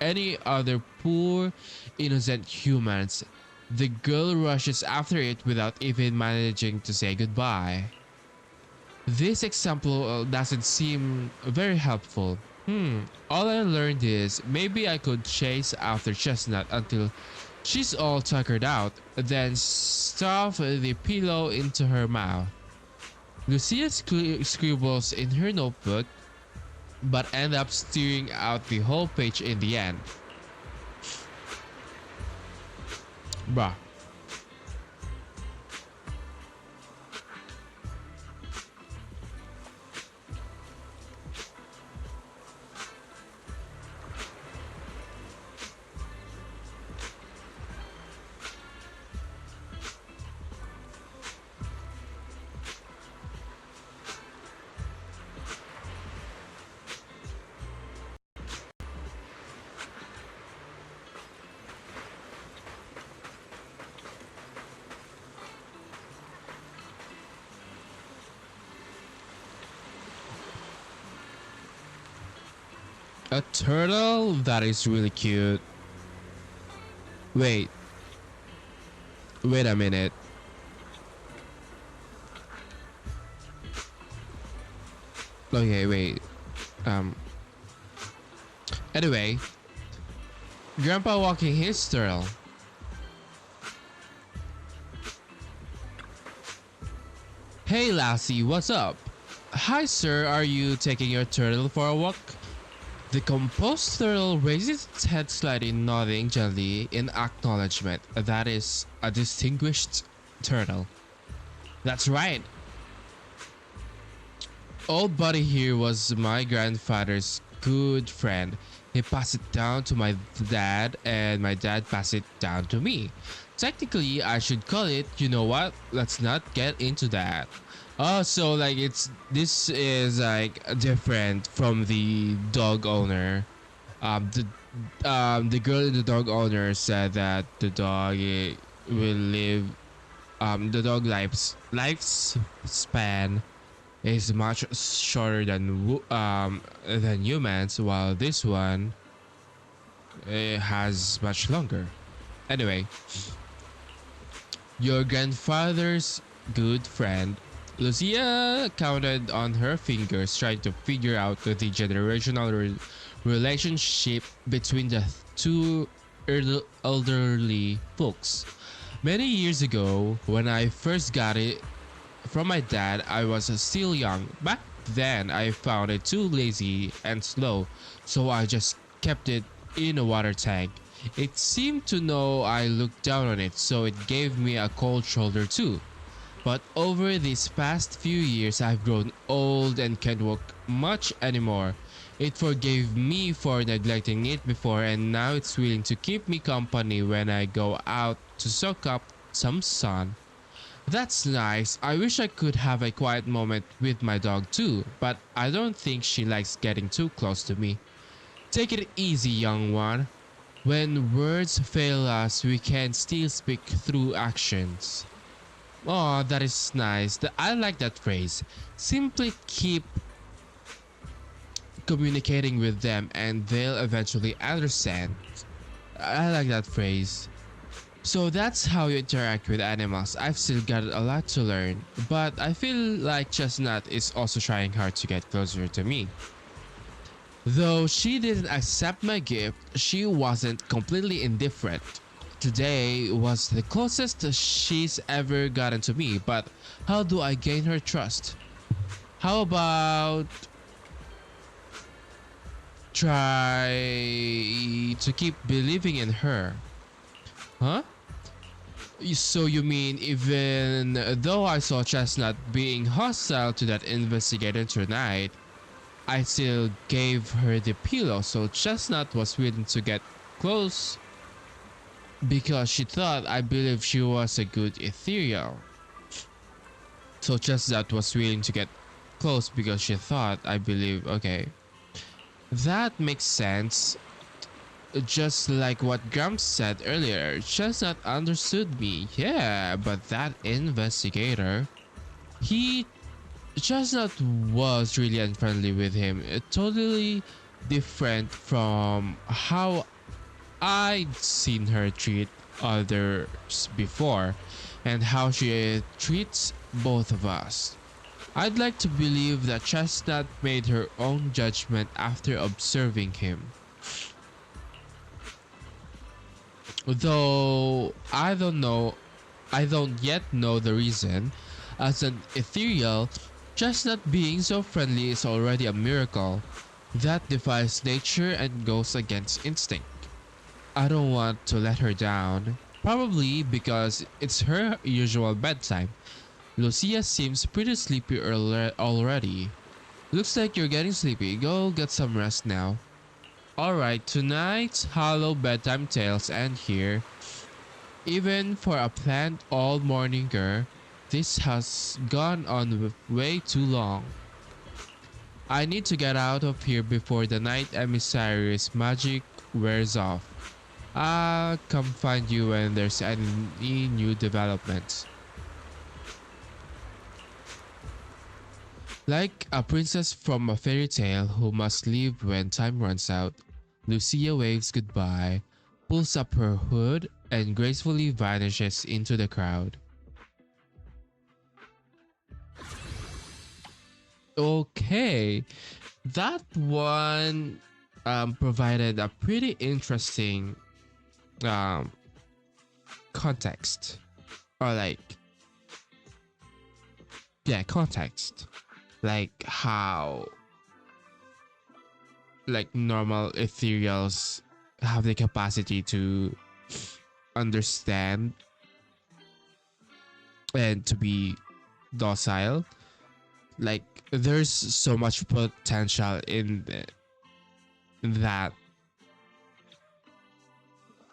any other poor innocent humans. The girl rushes after it without even managing to say goodbye. This example doesn't seem very helpful. All I learned is maybe I could chase after Chestnut until she's all tuckered out, then stuff the pillow into her mouth. Lucia scribbles in her notebook, but end up steering out the whole page in the end. Bruh. A turtle? That is really cute. Wait. Wait a minute. Okay, wait. Um. Anyway, Grandpa walking his turtle. Hey Lassie, what's up? Hi sir, are you taking your turtle for a walk? The composed turtle raises its head slightly, nodding gently in acknowledgement. That is a distinguished turtle. That's right. Old buddy here was my grandfather's good friend. He passed it down to my dad and my dad passed it down to me. Technically, I should call it, you know what? Let's not get into that. Oh, so like this is like different from the dog owner. The girl in the dog owner said that the dog will live the dog lifespan is much shorter than humans, while this one has much longer. Anyway, your grandfather's good friend Lucia counted on her fingers, trying to figure out the generational relationship between the two elderly folks. Many years ago, when I first got it from my dad, I was still young. Back then, I found it too lazy and slow, so I just kept it in a water tank. It seemed to know I looked down on it, so it gave me a cold shoulder too. But over these past few years, I've grown old and can't walk much anymore. It forgave me for neglecting it before, and now it's willing to keep me company when I go out to soak up some sun. That's nice. I wish I could have a quiet moment with my dog too, but I don't think she likes getting too close to me. Take it easy, young one. When words fail us, we can still speak through actions. Oh, that is nice. I like that phrase. Simply keep communicating with them and they'll eventually understand. I like that phrase. So that's how you interact with animals. I've still got a lot to learn, but I feel like Chestnut is also trying hard to get closer to me. Though she didn't accept my gift, she wasn't completely indifferent. Today was the closest she's ever gotten to me, but how do I gain her trust? How about try to keep believing in her? Huh? So you mean even though I saw Chestnut being hostile to that investigator tonight, I still gave her the pillow, so Chestnut was willing to get close because she thought I believed she was a good ethereal. So Chestnut was willing to get close because she thought I believe. Okay. That makes sense. Just like what Gramps said earlier, Chestnut understood me. Yeah, but that investigator, he Chestnut was really unfriendly with him. Totally different from how I'd seen her treat others before and how she treats both of us. I'd like to believe that Chestnut made her own judgment after observing him. Though I don't yet know the reason. As an ethereal, Chestnut being so friendly is already a miracle. That defies nature and goes against instinct. I don't want to let her down, probably because it's her usual bedtime. Lucia seems pretty sleepy already. Looks like you're getting sleepy. Go get some rest now. Alright, tonight's hollow bedtime tales end here. Even for a planned all-morninger, this has gone on way too long. I need to get out of here before the night emissary's magic wears off. I'll come find you when there's any new developments. Like a princess from a fairy tale who must leave when time runs out, Lucia waves goodbye, pulls up her hood, and gracefully vanishes into the crowd. Okay, that one provided a pretty interesting um, context, or like, yeah, context, like how like normal ethereals have the capacity to understand and to be docile. Like there's so much potential in that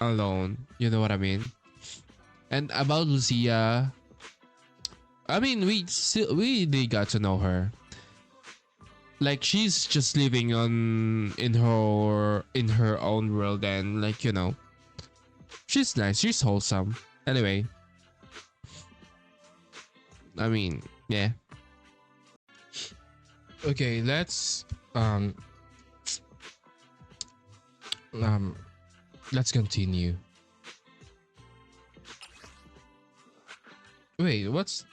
alone, you know what I mean? And about Lucia, I mean, we did got to know her. Like she's just living on in her own world, and like, you know, she's nice, she's wholesome. Anyway, I mean, yeah. Okay, um let's continue. Wait, what's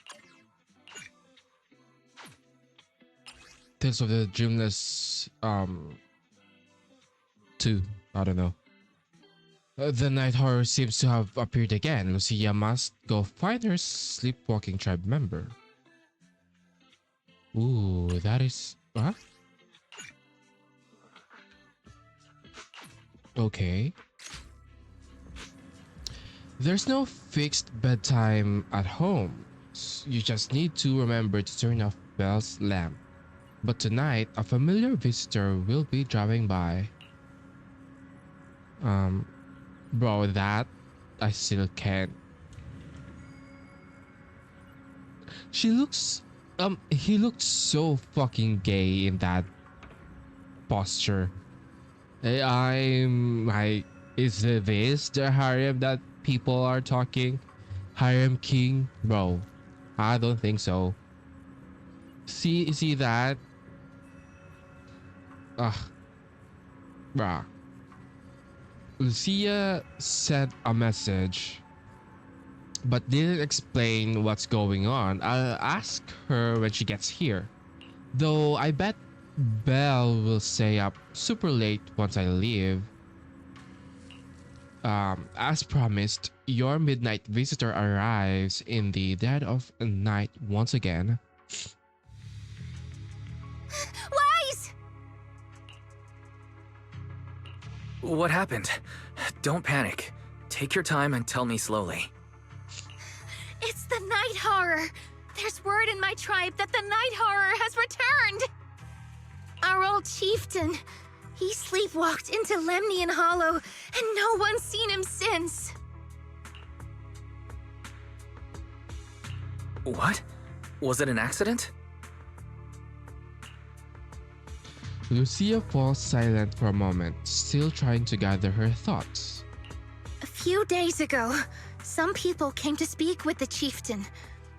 Tales of the Dreamless 2? I don't know. The night horror seems to have appeared again. Lucia must go find her sleepwalking tribe member. Ooh, that is... Huh? Okay. There's no fixed bedtime at home. You just need to remember to turn off Belle's lamp. But tonight, a familiar visitor will be driving by. Bro, that I still can't. She looks, he looked so fucking gay in that posture. I'm like, is this the harem that people are talking? Harem king? Bro, I don't think so. See that? Ugh. Bruh. Lucia sent a message but didn't explain what's going on. I'll ask her when she gets here. Though I bet Belle will stay up super late once I leave. As promised, your midnight visitor arrives in the dead of night once again. Wise! What happened? Don't panic. Take your time and tell me slowly. It's the night horror! There's word in my tribe that the night horror has returned! Our old chieftain, he sleepwalked into Lemnian Hollow, and no one's seen him since. What? Was it an accident? Lucia falls silent for a moment, still trying to gather her thoughts. A few days ago, some people came to speak with the chieftain.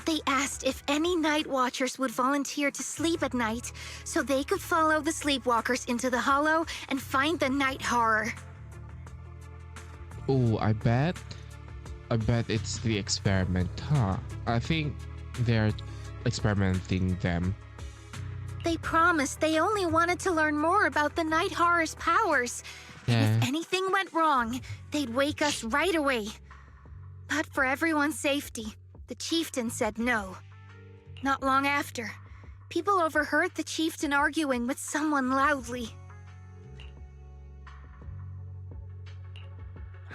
They asked if any night watchers would volunteer to sleep at night so they could follow the sleepwalkers into the hollow and find the night horror. Oh, I bet it's the experiment, huh? I think they're experimenting them. They promised they only wanted to learn more about the night horror's powers. And Yeah. if anything went wrong, they'd wake us right away. But for everyone's safety, the chieftain said no. Not long after, people overheard the chieftain arguing with someone loudly.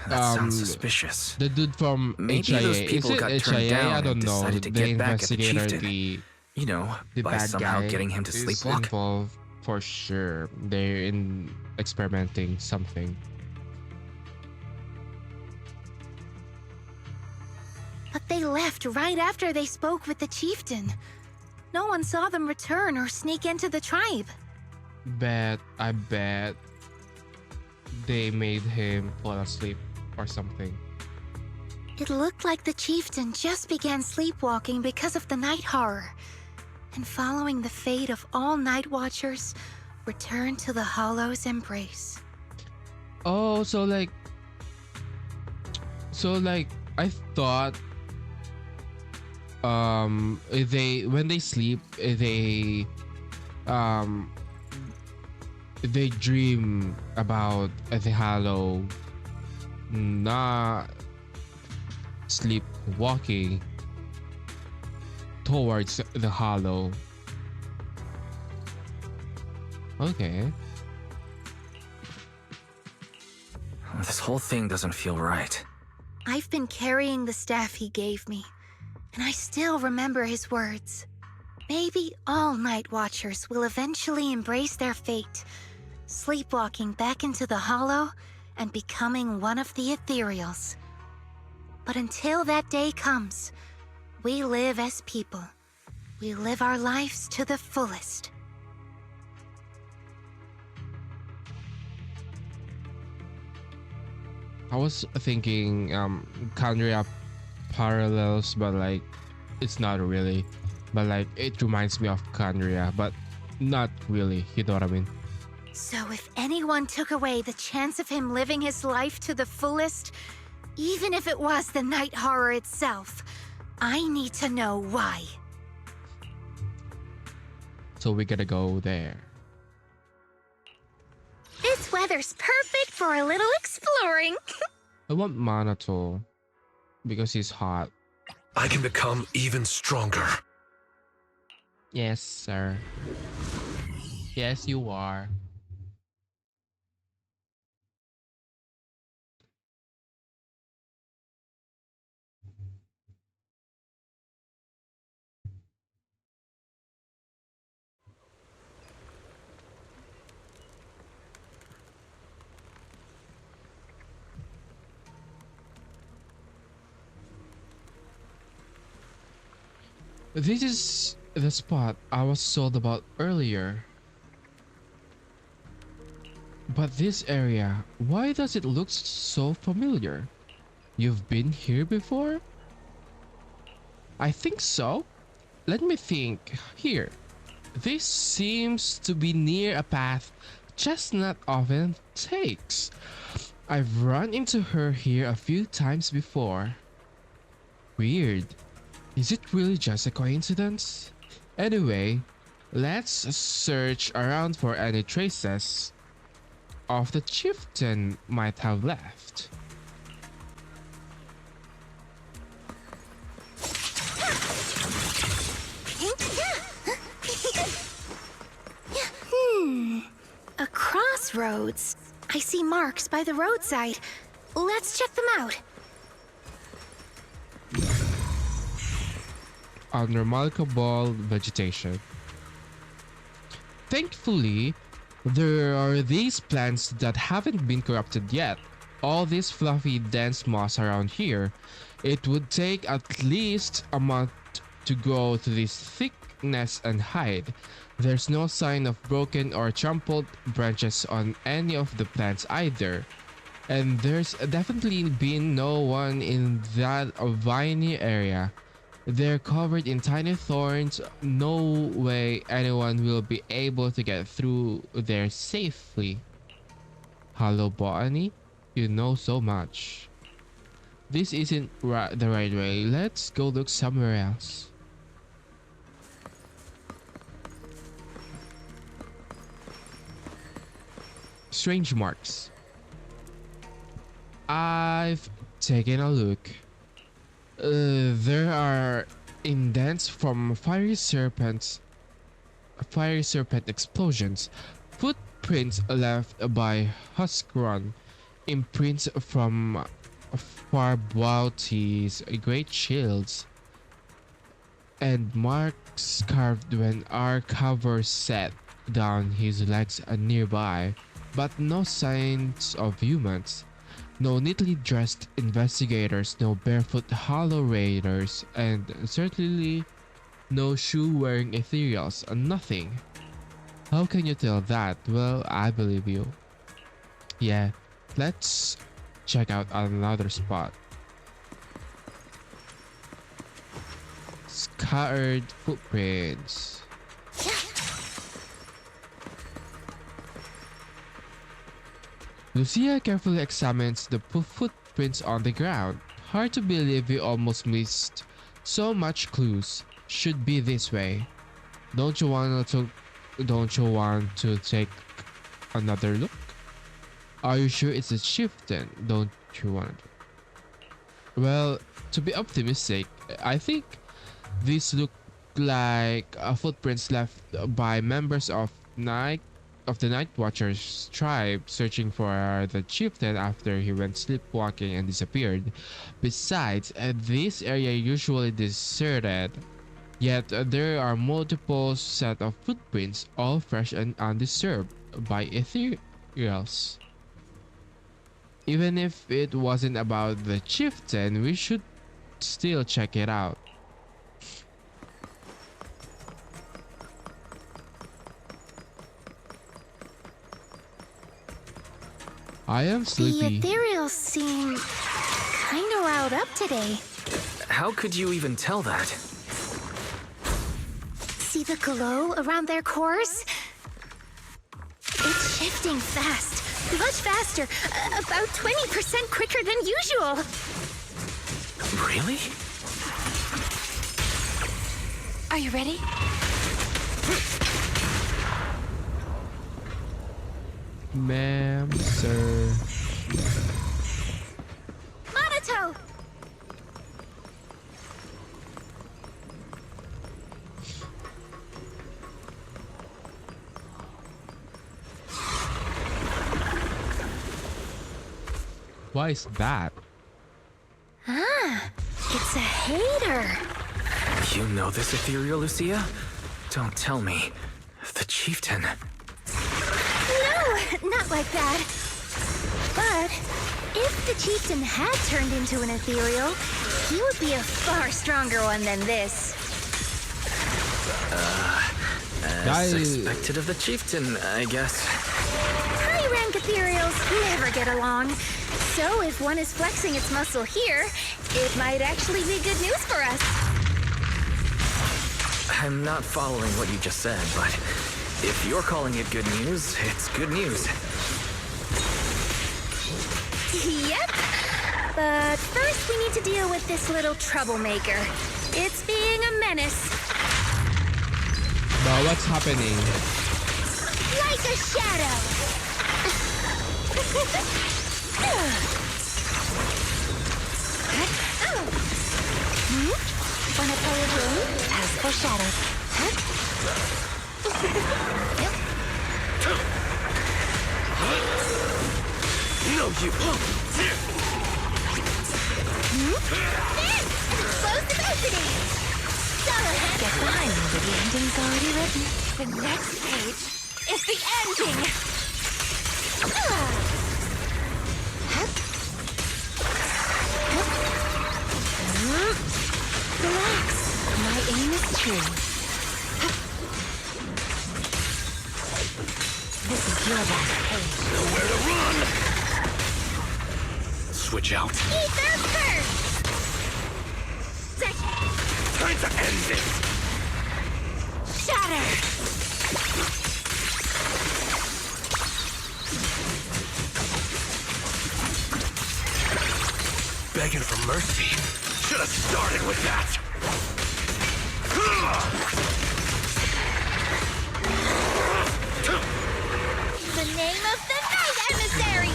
That sounds suspicious. The dude from Maybe HIA. those people Is it got HIA? turned down I don't and know. decided to The get back at the investigator, chieftain. You know, the by bad somehow guy getting him to is sleepwalk. involved for sure. They're experimenting something. But they left right after they spoke with the chieftain. No one saw them return or sneak into the tribe. I bet they made him fall asleep or something. It looked like the chieftain just began sleepwalking because of the night horror. and following the fate of all Night Watchers, return to the Hollow's embrace. Oh, I thought they when they sleep um they dream about the Hollow not sleepwalking towards the Hollow. Okay. This whole thing doesn't feel right. I've been carrying the staff he gave me, and I still remember his words. Maybe all Night Watchers will eventually embrace their fate, sleepwalking back into the Hollow and becoming one of the Ethereals. But until that day comes, we live as people. We live our lives to the fullest. I was thinking Kandria parallels, but like it's not really. But like it reminds me of Kandria, but not really. You know what I mean? So if anyone took away the chance of him living his life to the fullest, even if it was the night horror itself, I need to know why. So we gotta go there. This weather's perfect for a little exploring. I want Manato because he's hot. I can become even stronger. Yes, sir. Yes, you are. This is the spot I was told about earlier. But this area, why does it look so familiar? You've been here before? I think so. Let me think. Here. This seems to be near a path Chestnut often takes. I've run into her here a few times before. Weird. Is it really just a coincidence? Anyway, let's search around for any traces of the chieftain might have left. A crossroads. I see marks by the roadside. Let's check them out. Unremarkable vegetation. Thankfully, there are these plants that haven't been corrupted yet. All this fluffy dense moss around here. It would take at least a month to grow to this thickness and hide. There's no sign of broken or trampled branches on any of the plants either. And there's definitely been no one in that viney area. They're covered in tiny thorns. No way anyone will be able to get through there safely. Hello, botany? You know so much. This isn't the right way. Let's go look somewhere else. Strange marks. I've taken a look. There are indents from fiery serpent explosions, footprints left by Huskron, imprints from Farbaughty's great shields, and marks carved when our cover set down his legs nearby, but no signs of humans. No neatly dressed investigators, no barefoot hollow raiders, and certainly no shoe-wearing ethereals, nothing. How can you tell that? Well, I believe you. Yeah, let's check out another spot. Scattered footprints. Lucia carefully examines the footprints on the ground. Hard to believe we almost missed so much clues. Should be this way. Don't you want to take another look? Are you sure it's a chieftain? Don't you want to? Well, to be optimistic, I think these look like footprints left by members of the Night Watchers tribe searching for the chieftain after he went sleepwalking and disappeared. Besides, this area usually deserted, yet there are multiple set of footprints, all fresh and undisturbed by ethereals. Even if it wasn't about the chieftain, we should still check it out. I am sleepy. The ethereals seem kinda riled up today. How could you even tell that? See the glow around their cores? It's shifting fast. Much faster. About 20% quicker than usual. Really? Are you ready? Ma'am, sir. Monato! Why is that? Ah, it's a hater. You know this ethereal, Lucia? Don't tell me. The chieftain. No, not like that. But if the chieftain had turned into an ethereal, he would be a far stronger one than this. As expected of the chieftain, I guess. High-rank ethereals never get along. So if one is flexing its muscle here, it might actually be good news for us. I'm not following what you just said, but if you're calling it good news, it's good news. Yep. But first we need to deal with this little troublemaker. It's being a menace. But what's happening? Like a shadow. Wanna play a game? As foreshadowed. No, you. Explosivity! Go ahead. Get behind me, the ending's already written. The next page is the ending! Relax. My aim is true. This is your last page. Nowhere to run. Switch out. Ether curse! Time to end this. Shatter! Begging for mercy. Should have started with that. The name of the night emissary!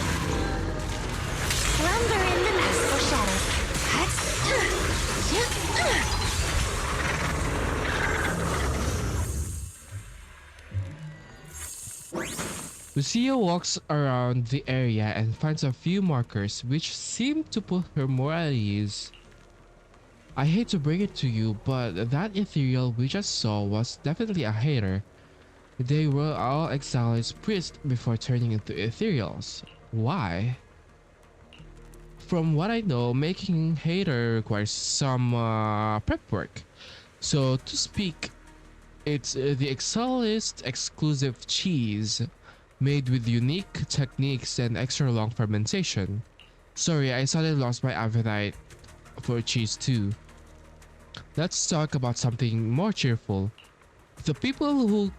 Slumber in the night foreshadowed. Lucia walks around the area and finds a few markers which seem to put her more at ease. I hate to break it to you, but that ethereal we just saw was definitely a hater. They were all exiled as priests before turning into ethereals. Why? From what I know, making hater requires some prep work. So to speak, it's the Exilist exclusive cheese, made with unique techniques and extra long fermentation. Sorry, I suddenly lost my appetite for cheese too. Let's talk about something more cheerful. The people who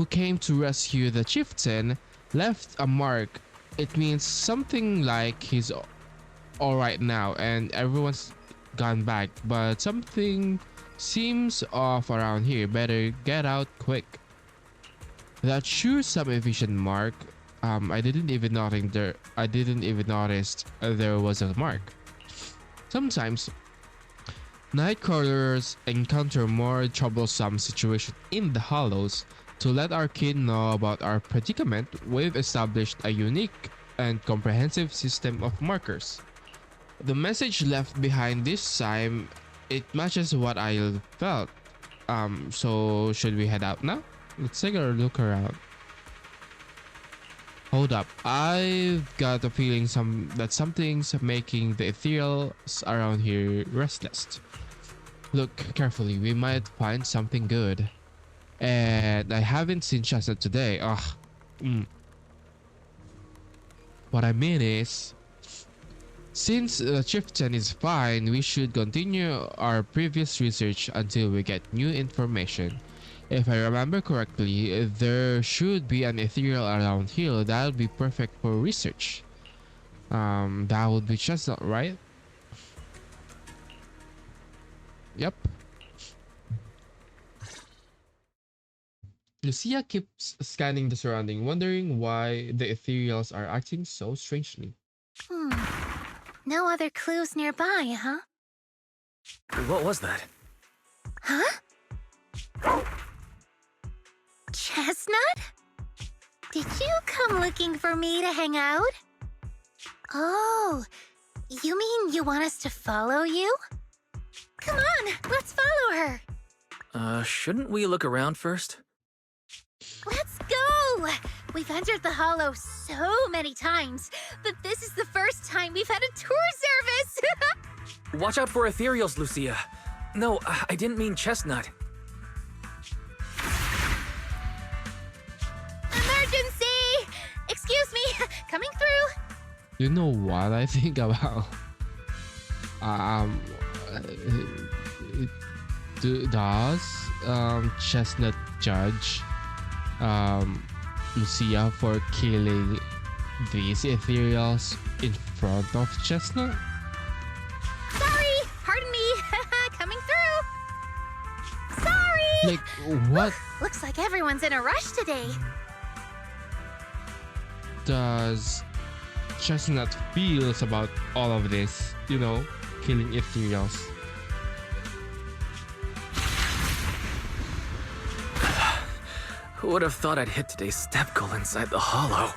came to rescue the chieftain left a mark It means something like he's all right now and everyone's gone back, but something seems off around here. Better get out quick. That sure some efficient mark. I didn't even notice there. I didn't even notice there was a mark. Sometimes Nightcrawlers encounter more troublesome situations in the hollows. To let our kid know about our predicament, we've established a unique and comprehensive system of markers. The message left behind this time, it matches what I felt. So should we head out now? Let's take a look around. Hold up, I've got a feeling that something's making the ethereals around here restless. Look carefully, we might find something good. And I haven't seen Chestnut today. Ugh. What I mean is, since the chieftain is fine, we should continue our previous research until we get new information. If I remember correctly, there should be an ethereal around here that would be perfect for research. That would be Chestnut, right? Yep. Lucia keeps scanning the surrounding, wondering why the ethereals are acting so strangely. No other clues nearby, huh? What was that? Huh? Chestnut? Did you come looking for me to hang out? Oh, you mean you want us to follow you? Come on, let's follow her. Shouldn't we look around first? Let's go! We've entered the hollow so many times, but this is the first time we've had a tour service! Watch out for ethereals, Lucia. No, I didn't mean Chestnut. Emergency! Excuse me, coming through. You know what I think about? Does Chestnut judge Lucia for killing these ethereals in front of Chestnut? Sorry, pardon me. Coming through. Sorry. Like, what Looks like everyone's in a rush today. does Chestnut feels about all of this? You know, killing ethereals. Who would have thought I'd hit today's step goal inside the hollow?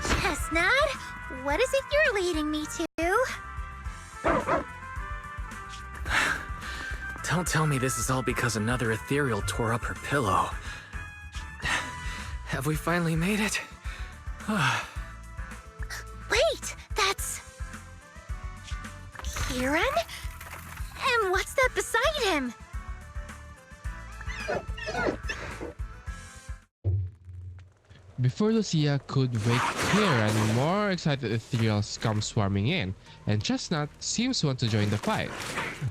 Chestnut, what is it you're leading me to? Don't tell me this is all because another ethereal tore up her pillow. Have we finally made it? Wait, that's... Kieran? And what's that beside him? Before Lucia could wake Kieran, more excited ethereals come swarming in, and Chestnut seems to want to join the fight.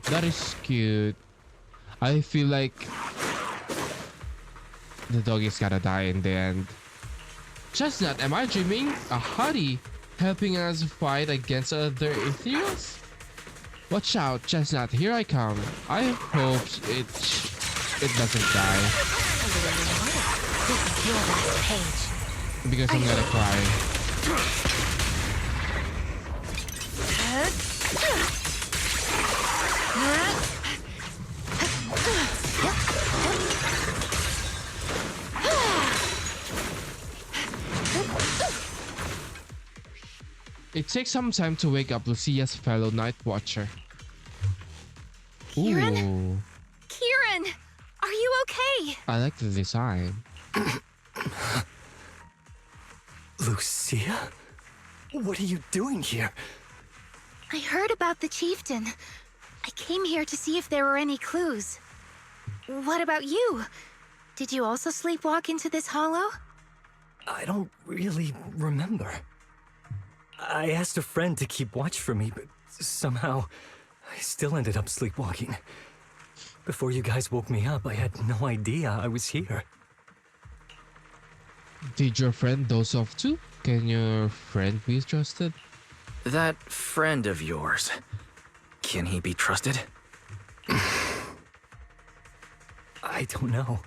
That is cute. I feel like the dog is gonna die in the end. Chestnut, am I dreaming? A hottie helping us fight against other ethereals? Watch out, Chestnut, here I come. I hope it doesn't die. This is your last page. Because I'm gonna cry. It takes some time to wake up Lucia's fellow night watcher. Kieran? Ooh, Kieran, are you okay? I like the design. Lucia? What are you doing here? I heard about the chieftain. I came here to see if there were any clues. What about you? Did you also sleepwalk into this hollow? I don't really remember. I asked a friend to keep watch for me, but somehow I still ended up sleepwalking. Before you guys woke me up, I had no idea I was here. Did your friend doze off too? Can your friend be trusted? That friend of yours, can he be trusted? I don't know.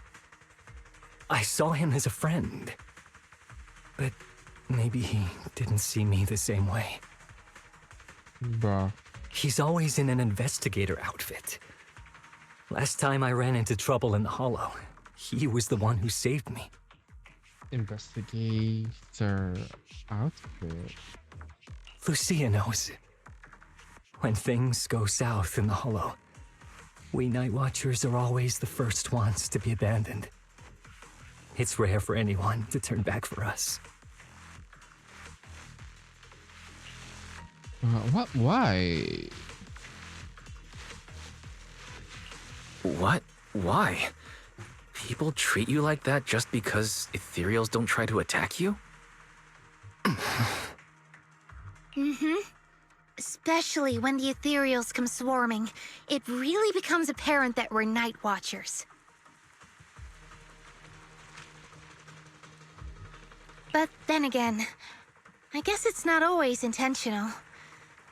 I saw him as a friend. But maybe he didn't see me the same way. Bruh. He's always in an investigator outfit. Last time I ran into trouble in the Hollow, he was the one who saved me. Investigator outfit. Lucia knows. When things go south in the Hollow, we Night Watchers are always the first ones to be abandoned. It's rare for anyone to turn back for us. What? Why? What? Why? People treat you like that just because ethereals don't try to attack you? Especially when the ethereals come swarming, it really becomes apparent that we're Night Watchers. But then again, I guess it's not always intentional.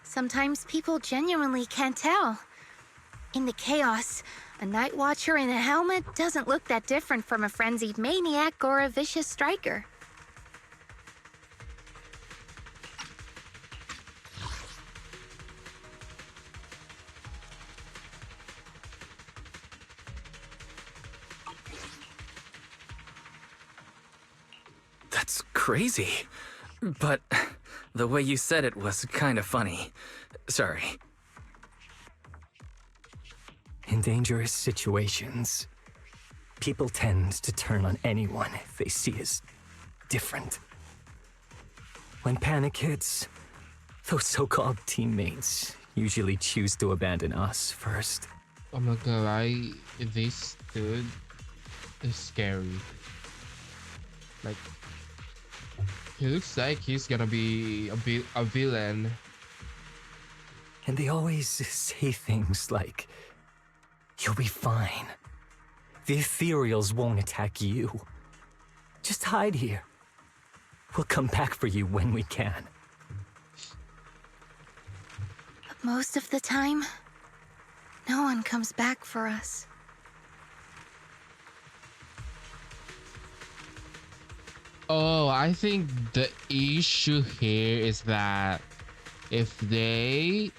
Sometimes people genuinely can't tell. In the chaos, a Night Watcher in a helmet doesn't look that different from a frenzied maniac or a vicious striker. That's crazy. But the way you said it was kind of funny. Sorry. In dangerous situations, people tend to turn on anyone they see as different. When panic hits, those so-called teammates usually choose to abandon us first. I'm not gonna lie, this dude is scary. Like, he looks like he's gonna be a villain. And they always say things like, "You'll be fine. The ethereals won't attack you. Just hide here. We'll come back for you when we can." But most of the time, no one comes back for us. Oh, I think the issue here is that if they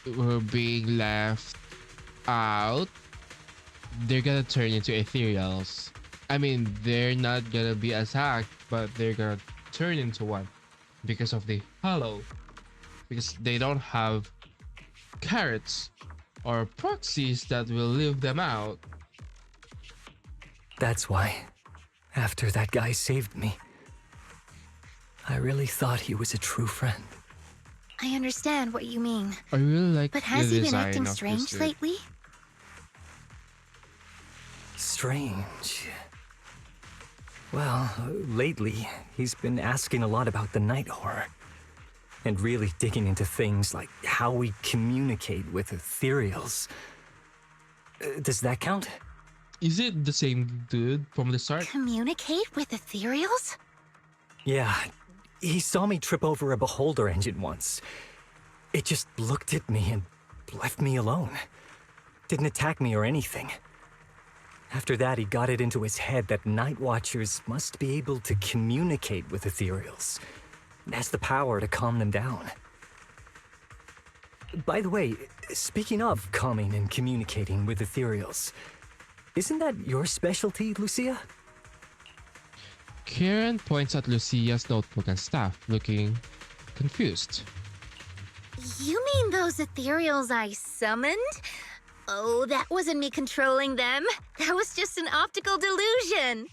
were being left out, they're gonna turn into ethereals. I mean, they're not gonna be attacked, but they're gonna turn into one because of the hollow. Because they don't have carrots or proxies that will leave them out. That's why, after that guy saved me, I really thought he was a true friend. I understand what you mean. I really like But the has he been design acting of this strange dude. lately? Strange. Well, lately, he's been asking a lot about the night horror. And really digging into things like how we communicate with ethereals. Does that count? Is it the same dude from the start? Communicate with ethereals? Yeah, he saw me trip over a beholder engine once. It just looked at me and left me alone. Didn't attack me or anything. After that, he got it into his head that Night Watchers must be able to communicate with ethereals. And has the power to calm them down. By the way, speaking of calming and communicating with ethereals, isn't that your specialty, Lucia? Karen points at Lucia's notebook and staff, looking confused. You mean those ethereals I summoned? Oh, that wasn't me controlling them. That was just an optical delusion.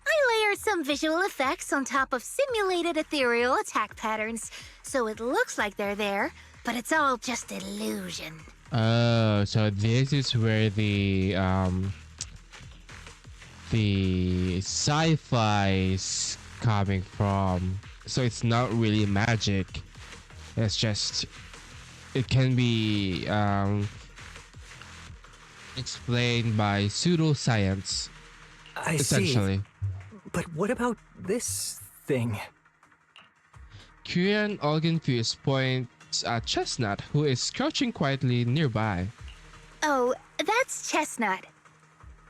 I layered some visual effects on top of simulated ethereal attack patterns, so it looks like they're there, but it's all just illusion. Oh, so this is where the sci-fi's coming from. So it's not really magic. It's just, it can be explained by pseudoscience, I essentially. see. But what about this thing? Kieran, all confused, points at Chestnut, who is crouching quietly nearby. Oh, that's Chestnut.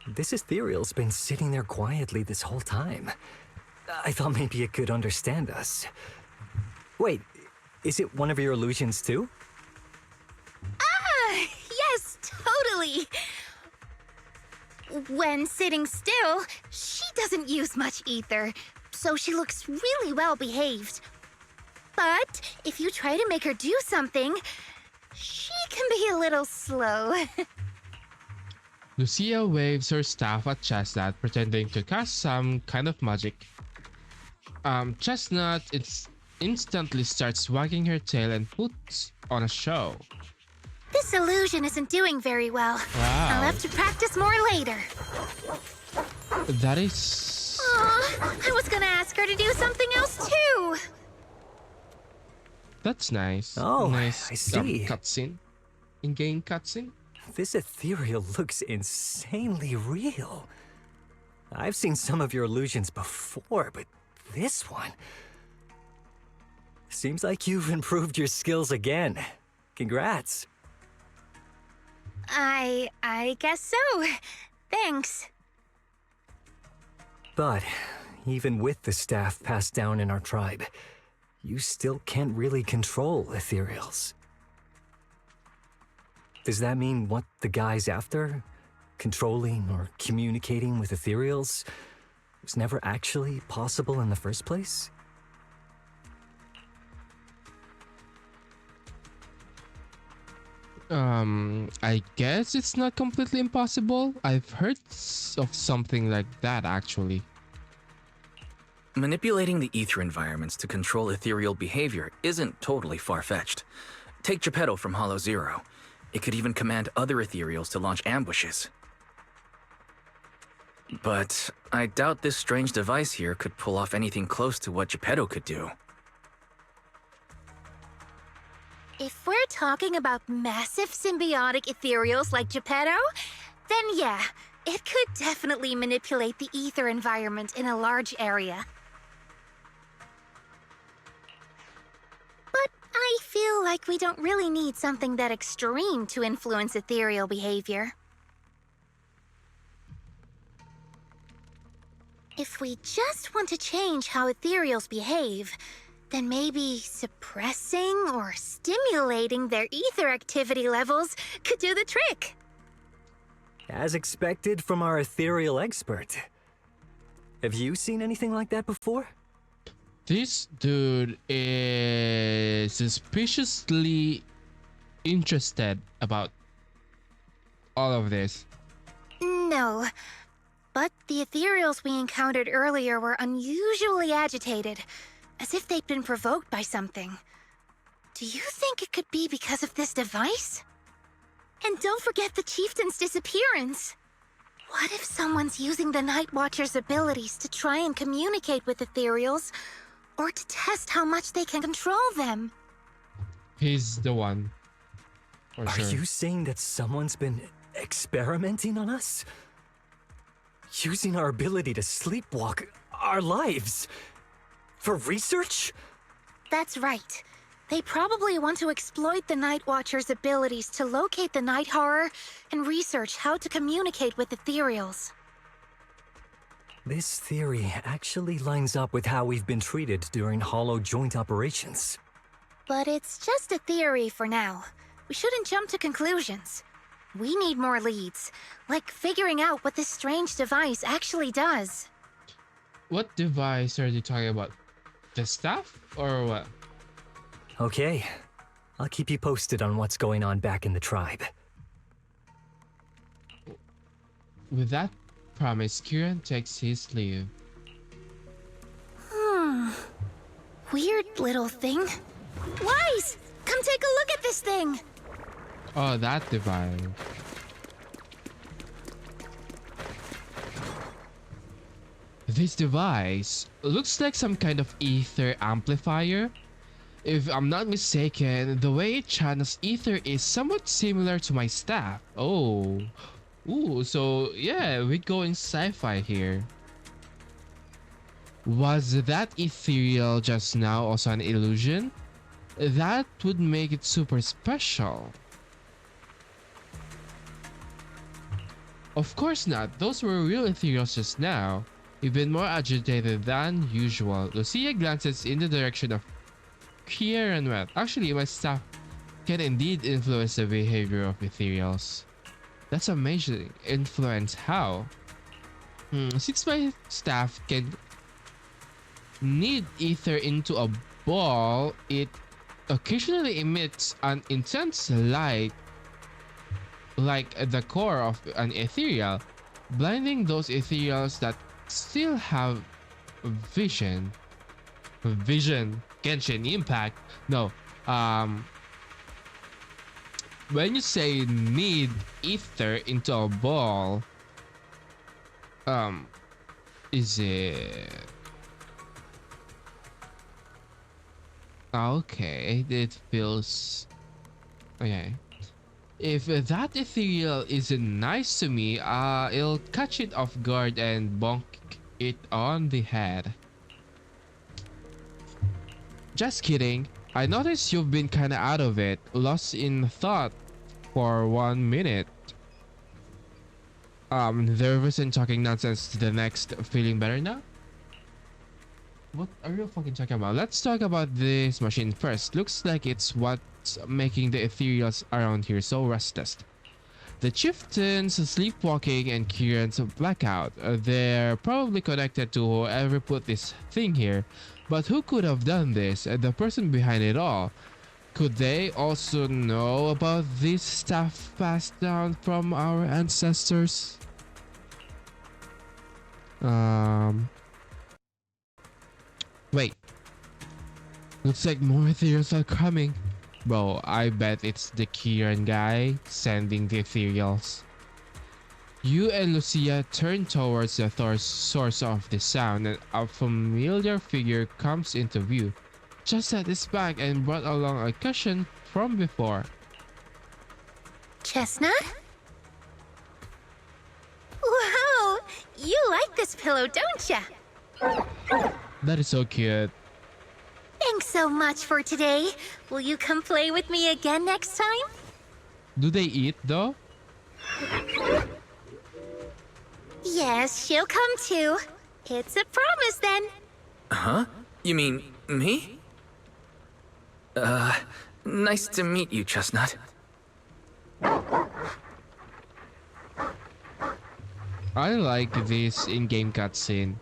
This ethereal's been sitting there quietly this whole time. I thought maybe it could understand us. Wait, is it one of your illusions too? Ah, yes, totally. When sitting still, she doesn't use much ether, so she looks really well behaved. But if you try to make her do something, she can be a little slow. Lucia waves her staff at Chestnut, pretending to cast some kind of magic. Chestnut instantly starts wagging her tail and puts on a show. This illusion isn't doing very well. Wow. I'll have to practice more later. That is... Aw, I was gonna ask her to do something else too. That's nice. Oh, nice, I see. Cutscene. In-game cutscene. This ethereal looks insanely real. I've seen some of your illusions before, but this one... Seems like you've improved your skills again. Congrats. I guess so. Thanks. But even with the staff passed down in our tribe, you still can't really control ethereals. Does that mean what the guy's after, controlling or communicating with ethereals, was never actually possible in the first place? I guess it's not completely impossible. I've heard of something like that actually. Manipulating the ether environments to control ethereal behavior isn't totally far-fetched. Take Geppetto from Hollow Zero. It could even command other ethereals to launch ambushes. But I doubt this strange device here could pull off anything close to what Geppetto could do. If we're talking about massive symbiotic ethereals like Geppetto, then yeah, it could definitely manipulate the ether environment in a large area. But I feel like we don't really need something that extreme to influence ethereal behavior. If we just want to change how ethereals behave, then maybe suppressing or stimulating their ether activity levels could do the trick. As expected from our ethereal expert. Have you seen anything like that before? This dude is suspiciously interested about all of this. No, but the ethereals we encountered earlier were unusually agitated, as if they'd been provoked by something. Do you think it could be because of this device? And don't forget the chieftain's disappearance. What if someone's using the Night Watcher's abilities to try and communicate with ethereals, or to test how much they can control them? He's the one. For Are sure. you saying that someone's been experimenting on us? Using our ability to sleepwalk our lives? For research? That's right. They probably want to exploit the Night Watcher's abilities to locate the night horror and research how to communicate with ethereals. This theory actually lines up with how we've been treated during Hollow joint operations. But it's just a theory for now. We shouldn't jump to conclusions. We need more leads, like figuring out what this strange device actually does. What device are you talking about? The staff or what? Okay, I'll keep you posted on what's going on back in the tribe. With that promise, Kieran takes his leave. Weird little thing. Wise! Come take a look at this thing! Oh, that device. This device looks like some kind of ether amplifier. If I'm not mistaken, the way it channels ether is somewhat similar to my staff. Oh. Ooh, so yeah, we're going sci-fi here. Was that ethereal just now also an illusion? That would make it super special. Of course not. Those were real ethereals just now. Even more agitated than usual. Lucia glances in the direction of Kier and Wet. Actually, my staff can indeed influence the behavior of ethereals. That's amazing. Influence how? Since my staff can knead ether into a ball, it occasionally emits an intense light like the core of an ethereal, blinding those ethereals that still have vision. Genshin Impact. No. When you say knead ether into a ball, is it okay? It feels okay. If that ethereal isn't nice to me, it'll catch it off guard and bonk it on the head. Just kidding. I noticed you've been kinda out of it, lost in thought for 1 minute. Nervous and talking nonsense to the next. Feeling better now? What are you fucking talking about? Let's talk about this machine first. Looks like it's what's making the ethereals around here so restless. The chieftain's sleepwalking and Kieran's blackout. They're probably connected to whoever put this thing here. But who could have done this? The person behind it all. Could they also know about this stuff passed down from our ancestors? Wait. Looks like more ethereals are coming. Bro, I bet it's the Kieran guy sending the ethereals. You and Lucia turn towards the source of the sound and a familiar figure comes into view. Chestnut is back and brought along a cushion from before. Chestnut? Wow! You like this pillow, don't ya? That is so cute. Thanks so much for today. Will you come play with me again next time? Do they eat though? Yes, she'll come too. It's a promise then. Huh? You mean me? Nice to meet you, Chestnut. I like this in-game cutscene.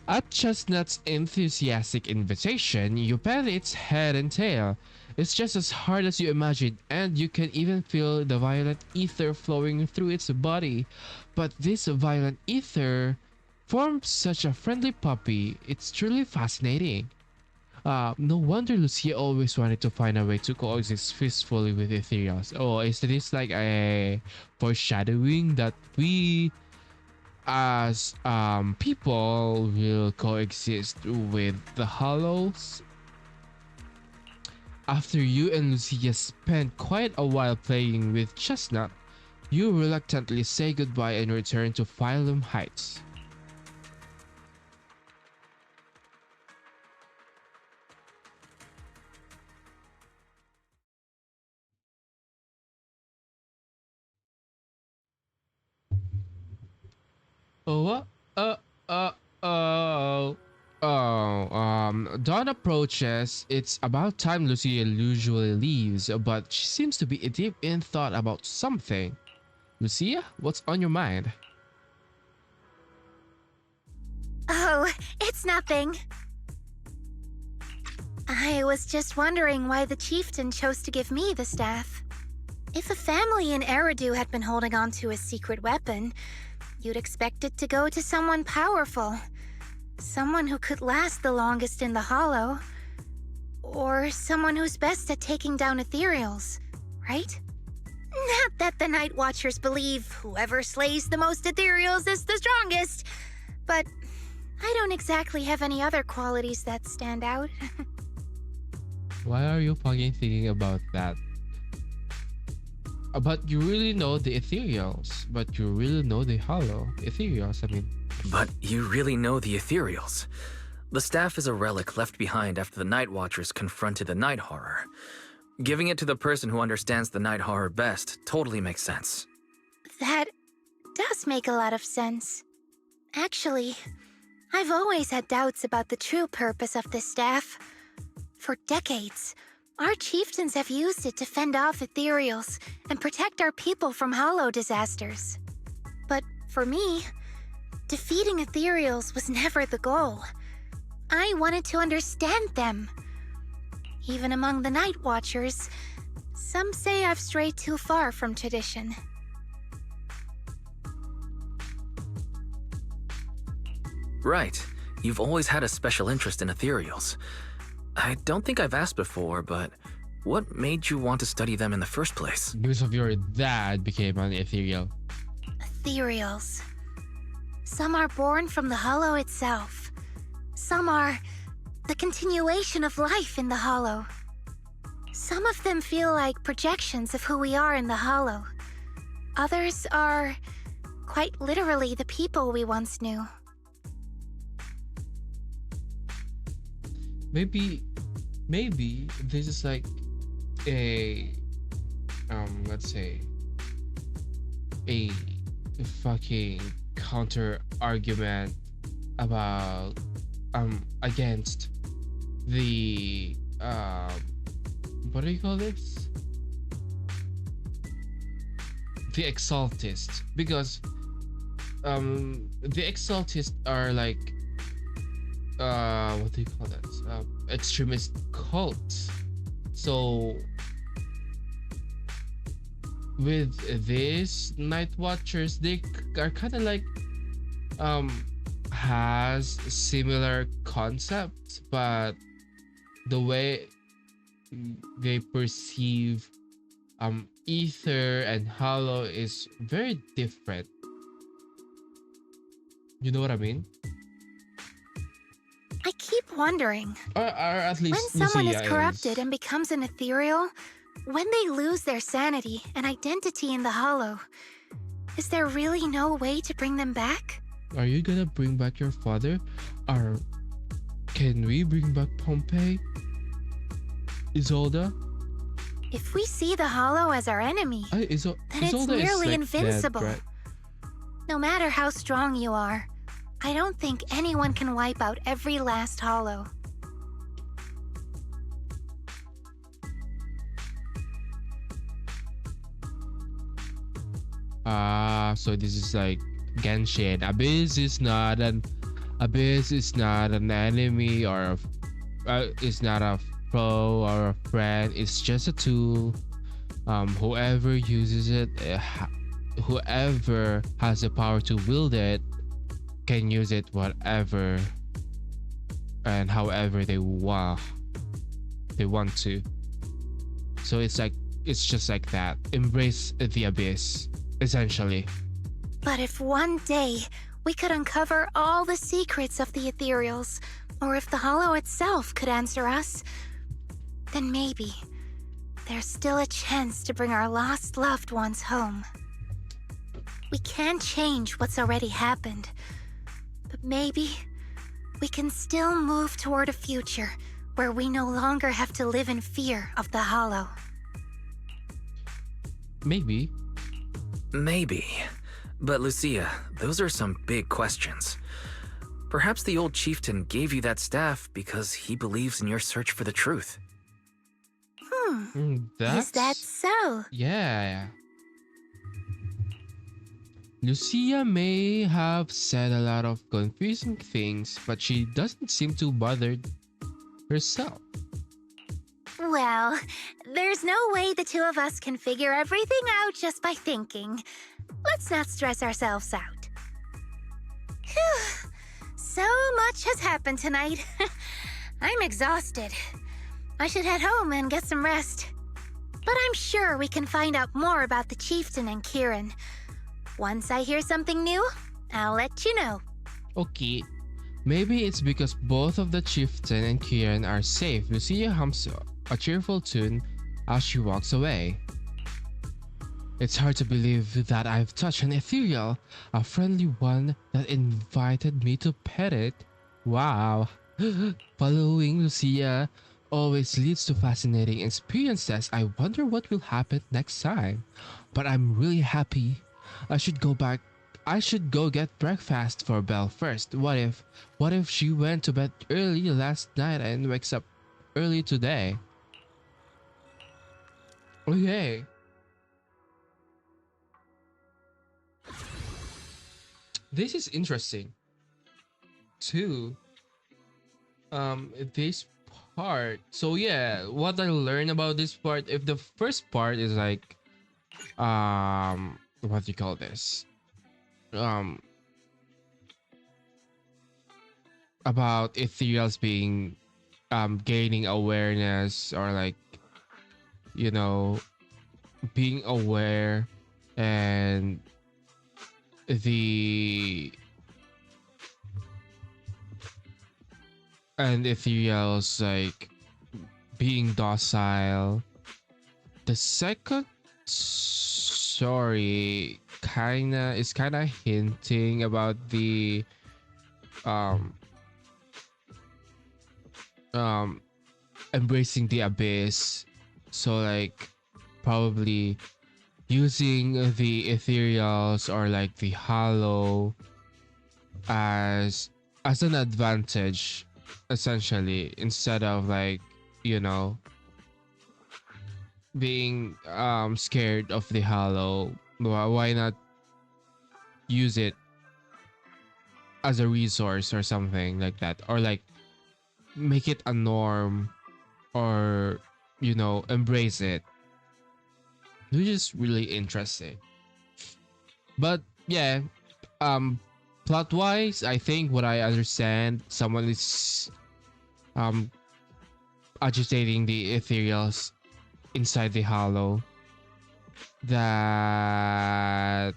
At Chestnut's enthusiastic invitation, you pet its head and tail. It's just as hard as you imagined, and you can even feel the violet ether flowing through its body. But this violet ether forms such a friendly puppy. It's truly fascinating. No wonder Lucia always wanted to find a way to coexist peacefully with ethereals. Oh, is this like a foreshadowing that we as people will coexist with the hollows? After you and Lucia spent quite a while playing with Chestnut, you reluctantly say goodbye and return to Phylum Heights. Oh, what? Dawn approaches. It's about time Lucia usually leaves, but she seems to be deep in thought about something. Lucia, what's on your mind? Oh, it's nothing. I was just wondering why the chieftain chose to give me the staff. If a family in Eridu had been holding on to a secret weapon, you'd expect it to go to someone powerful. Someone who could last the longest in the Hollow. Or someone who's best at taking down ethereals, right? Not that the Night Watchers believe whoever slays the most ethereals is the strongest, but I don't exactly have any other qualities that stand out. Why are you fucking thinking about that? But you really know the ethereals, but you really know the hollow ethereals, I mean. But you really know the ethereals. The staff is a relic left behind after the Night Watchers confronted the Night Horror. Giving it to the person who understands the Night Horror best totally makes sense. That does make a lot of sense. Actually, I've always had doubts about the true purpose of this staff. For decades, our chieftains have used it to fend off ethereals and protect our people from hollow disasters. But for me, defeating ethereals was never the goal. I wanted to understand them. Even among the Night Watchers, some say I've strayed too far from tradition. Right. You've always had a special interest in ethereals. I don't think I've asked before, but what made you want to study them in the first place? Because of your dad became an ethereal. Ethereals. Some are born from the hollow itself. Some are the continuation of life in the hollow. Some of them feel like projections of who we are in the hollow. Others are quite literally the people we once knew. Maybe this is like a let's say a fucking counter argument about against the what do you call this? The exaltists, because the exaltists are like what do you call that? Extremist cults. So with these Night Watchers, they are kind of like has similar concepts, but the way they perceive ether and hollow is very different. You know what I mean? I keep wondering, Or at least when someone Lucia is corrupted and becomes an ethereal, when they lose their sanity and identity in the hollow, is there really no way to bring them back? Are you gonna bring back your father? Or can we bring back Pompey? Isolde? If we see the hollow as our enemy, then it's Isolde is nearly like invincible. dead, right? No matter how strong you are, I don't think anyone can wipe out every last hollow. So this is like Genshin. Abyss is not an enemy or it's not a foe or a friend. It's just a tool. Whoever uses it, whoever has the power to wield it, can use it whatever and however they want to. So it's just like that. Embrace the abyss, essentially. But if one day we could uncover all the secrets of the ethereals, or if the hollow itself could answer us, then maybe there's still a chance to bring our lost loved ones home. We can't change what's already happened, but maybe we can still move toward a future where we no longer have to live in fear of the hollow. Maybe. Maybe. But Lucia, those are some big questions. Perhaps the old chieftain gave you that staff because he believes in your search for the truth. Is that so? Yeah. Lucia may have said a lot of confusing things, but she doesn't seem too bothered herself. Well, there's no way the two of us can figure everything out just by thinking. Let's not stress ourselves out. Phew. So much has happened tonight. I'm exhausted. I should head home and get some rest. But I'm sure we can find out more about the chieftain and Kieran. Once I hear something new, I'll let you know. Okay. Maybe it's because both of the chieftain and Kieran are safe. Lucia hums a cheerful tune as she walks away. It's hard to believe that I've touched an ethereal, a friendly one that invited me to pet it. Wow. Following Lucia always leads to fascinating experiences. I wonder what will happen next time. But I'm really happy. I should go back. I should go get breakfast for Belle first. What if she went to bed early last night and wakes up early today? Okay. This is interesting too. This part. So yeah, what I learned about this part, if the first part is like what do you call this? Um about ethereals being gaining awareness, or like, you know, being aware, and the ethereals like being docile. The second story kinda hinting about the um um embracing the abyss. So like probably using the ethereals or like the hollow as an advantage, essentially, instead of like, you know, being scared of the hollow. Why not use it as a resource or something like that, or like make it a norm, or, you know, embrace it, which is really interesting. But yeah, plot wise, I think what I understand, someone is um agitating the ethereals inside the hollow that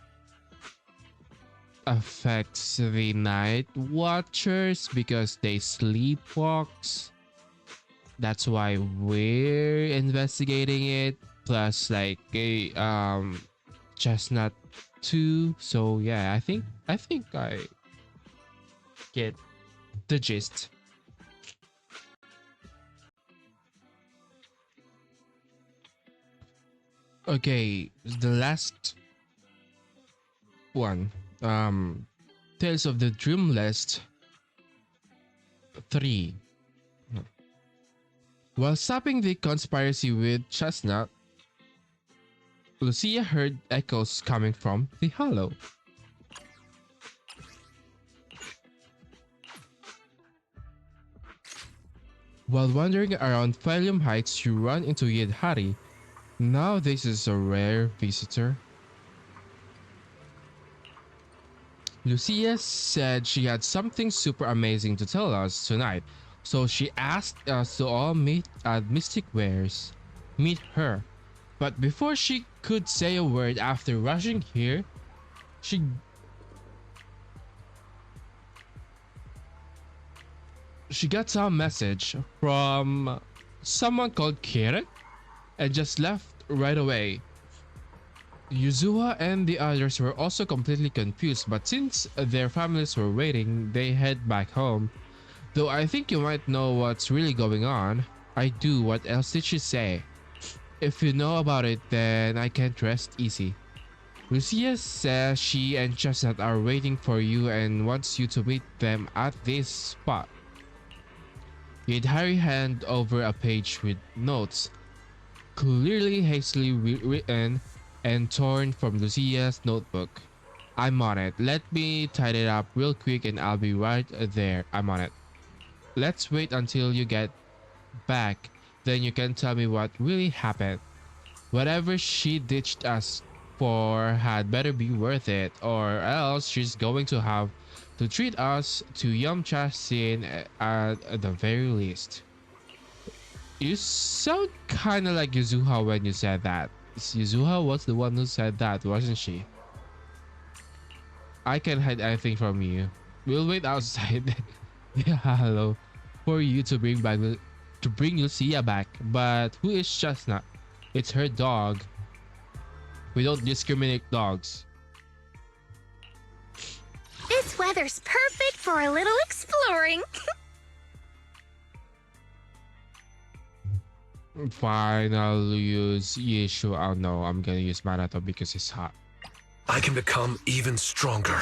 affects the night watchers because they sleepwalks. That's why we're investigating it, plus like a chestnut too. So yeah, I think I get the gist. Okay, the last one. Tales of the Dreamless 3. While stopping the conspiracy with Chestnut, Lucia heard echoes coming from the hollow. While wandering around Phylum Heights, you run into Yidhari. Now this is a rare visitor. Lucia said she had something super amazing to tell us tonight, so she asked us to all meet at Mystic Wares. Meet her. But before she could say a word after rushing here, she got a message from someone called Kiret and just left right away. Yuzua and the others were also completely confused, but since their families were waiting, they head back home. Though I think you might know what's really going on. I do. What else did she say? If you know about it, then I can't rest easy. Lucia says she and Chestnut are waiting for you and wants you to meet them at this spot. Yidhari hand over a page with notes, clearly hastily written and torn from Lucia's notebook. I'm on it. Let me tidy it up real quick and I'll be right there. I'm on it. Let's wait until you get back. Then you can tell me what really happened. Whatever she ditched us for had better be worth it, or else she's going to have to treat us to Yum Cha Sin at the very least. You sound kinda like Yuzuha when you said that. Yuzuha was the one who said that, wasn't she? I can't hide anything from you. We'll wait outside. Yeah, hello. For you to bring Lucia back. But who is Chestnut? It's her dog. We don't discriminate dogs. This weather's perfect for a little exploring. Fine, I'll use Yeshu. Oh no, I'm gonna use Manato because it's hot. I can become even stronger.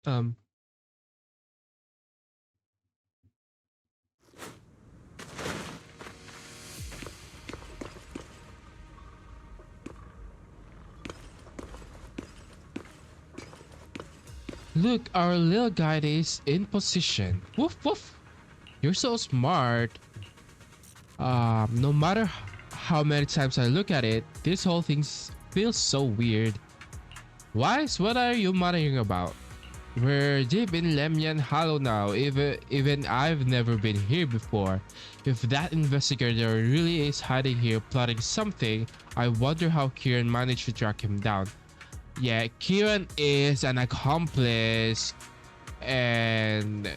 Um, Look, our little guide is in position. Woof woof. You're so smart. No matter how many times I look at it, this whole thing feels so weird. Wise, what are you muttering about? We're deep in Lemyan Hollow now. Even I've never been here before. If that investigator really is hiding here plotting something, I wonder how Kieran managed to track him down. Yeah, Kieran is an accomplice and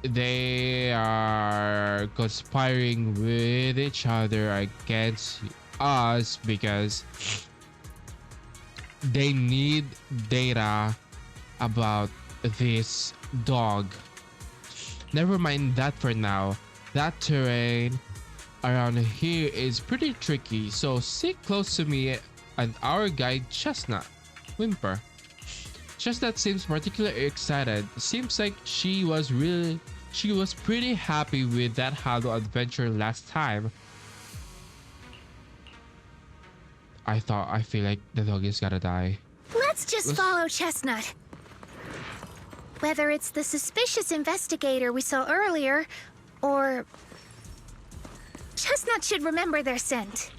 they are conspiring with each other against us because they need data about this dog. Never mind that for now. That terrain around here is pretty tricky, so sit close to me and our guide Chestnut. Whimper. Chestnut seems particularly excited. Seems like she was pretty happy with that Hollow adventure last time. I feel like the dog is gonna die. Let's just follow Chestnut. Whether it's the suspicious investigator we saw earlier, or... Chestnut should remember their scent.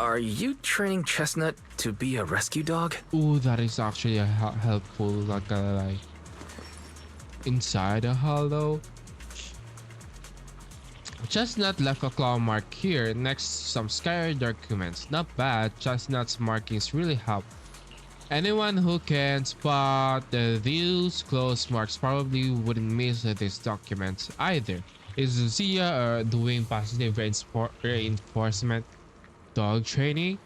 Are you training Chestnut to be a rescue dog? Ooh, that is actually helpful, not gonna lie. Inside a hollow. Chestnut left a claw mark here next to some scattered documents. Not bad, Chestnut's markings really help. Anyone who can spot these close marks probably wouldn't miss these documents either. Is Lucia doing positive reinforcement dog training?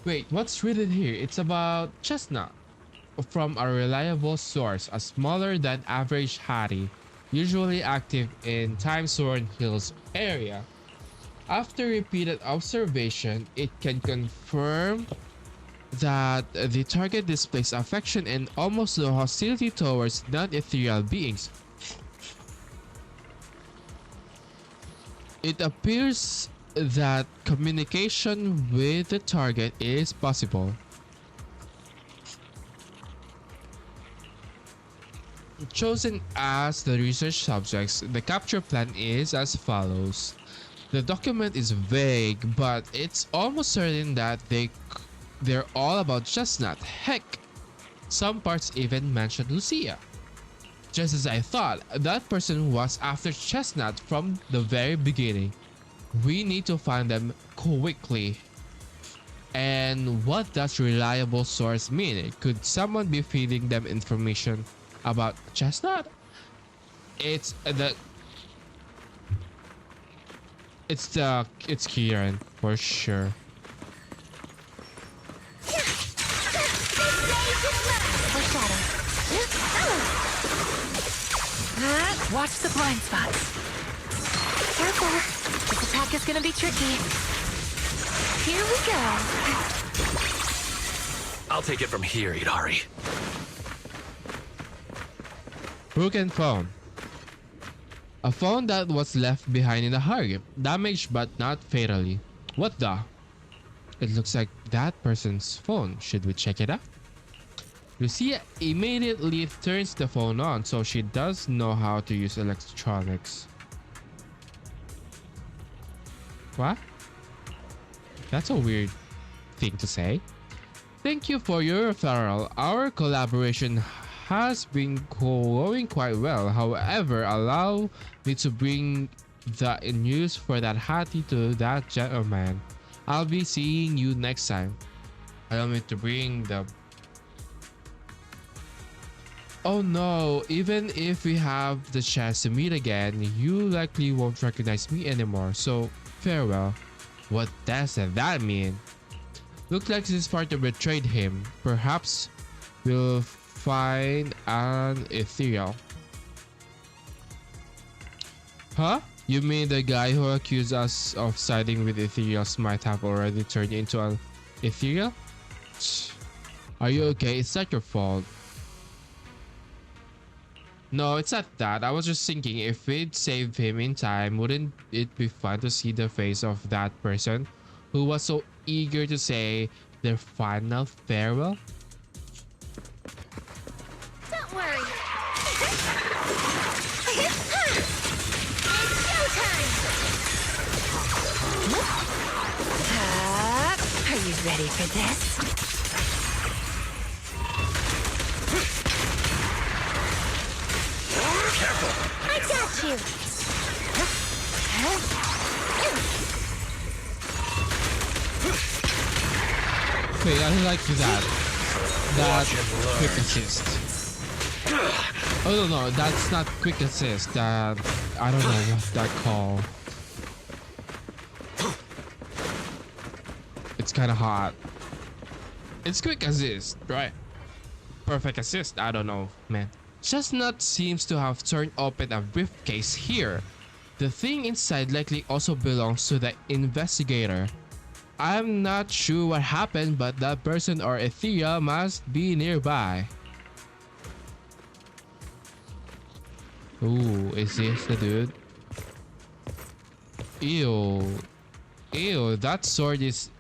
Wait, what's written here? It's about Chestnut. From a reliable source, a smaller than average Hattie, usually active in Timesorn Hills area. After repeated observation, it can confirm that the target displays affection and almost no hostility towards non-ethereal beings. It appears that communication with the target is possible. Chosen as the research subjects, the capture plan is as follows. The document is vague, but it's almost certain that they're all about Chestnut. Heck, some parts even mention Lucia. Just as I thought, that person was after Chestnut from the very beginning. We need to find them quickly. And what does reliable source mean? Could someone be feeding them information about Chestnut? It's Kieran for sure. Watch the blind spots. Careful. This attack is gonna be tricky. Here we go. I'll take it from here, Idari. Broken phone. A phone that was left behind in a hurry. Damaged but not fatally. What the? It looks like that person's phone. Should we check it out? Lucia immediately turns the phone on, so she does know how to use electronics. What? That's a weird thing to say. Thank you for your referral. Our collaboration has been going quite well. However, allow me to bring the news for that Hattie to that gentleman. I'll be seeing you next time. Allow me to bring the... Oh no, even if we have the chance to meet again, you likely won't recognize me anymore, so farewell. What does that mean? Looks like this party betrayed him. Perhaps we'll find an ethereal. Huh? You mean the guy who accused us of siding with ethereals might have already turned into an ethereal? Are you okay? It's not your fault. No, it's not that. I was just thinking if we'd saved him in time, wouldn't it be fun to see the face of that person who was so eager to say their final farewell? Don't worry. It's showtime! Are you ready for this? I got you! Wait, I like that quick assist. Oh no, that's not quick assist. I don't know what that called. It's kind of hot. It's quick assist, right? Perfect assist. I don't know, man. Chestnut seems to have torn open a briefcase here. The thing inside likely also belongs to the investigator. I'm not sure what happened, but that person or ethereal must be nearby. Ooh, is this the dude? Ew. Ew, that sword is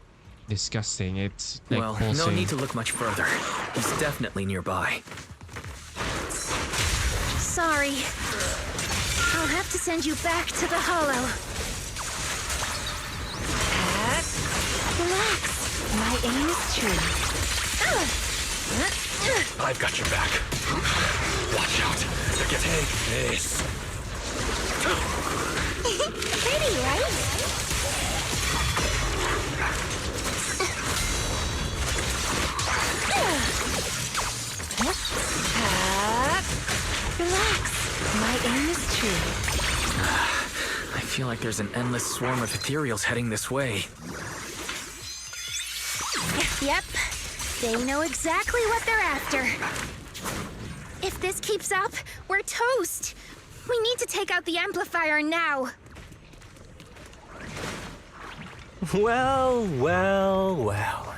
disgusting. It's like Well, pulsing. no need to look much further. He's definitely nearby. Sorry. I'll have to send you back to the hollow. Relax. My aim is true. I've got your back. Watch out. Take this. Pretty, right? Relax. My aim is true. I feel like there's an endless swarm of ethereals heading this way. Yep. They know exactly what they're after. If this keeps up, we're toast. We need to take out the amplifier now. Well, well, well.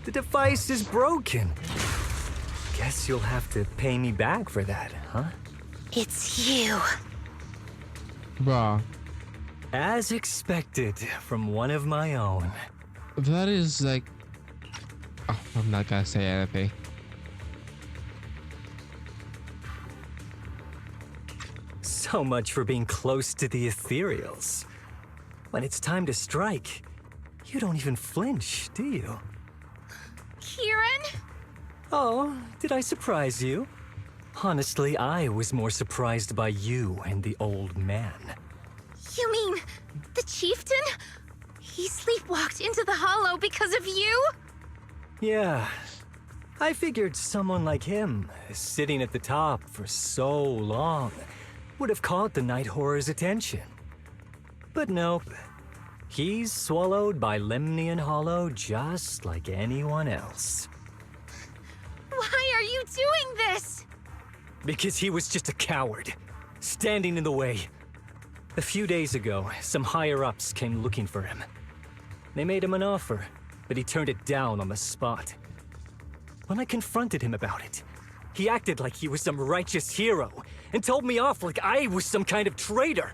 The device is broken. Guess you'll have to pay me back for that, huh? It's you. Bruh, As expected from one of my own. that is like... Oh, I'm not gonna say anything. So much for being close to the ethereals. When it's time to strike, you don't even flinch, do you? Kieran? Oh, did I surprise you? Honestly, I was more surprised by you and the old man. You mean the chieftain? He sleepwalked into the hollow because of you? Yeah. I figured someone like him, sitting at the top for so long, would have caught the Night Horror's attention. But nope. He's swallowed by Lemnian Hollow just like anyone else. Why are you doing this? Because he was just a coward, standing in the way. A few days ago, some higher-ups came looking for him. They made him an offer, but he turned it down on the spot. When I confronted him about it, he acted like he was some righteous hero and told me off like I was some kind of traitor.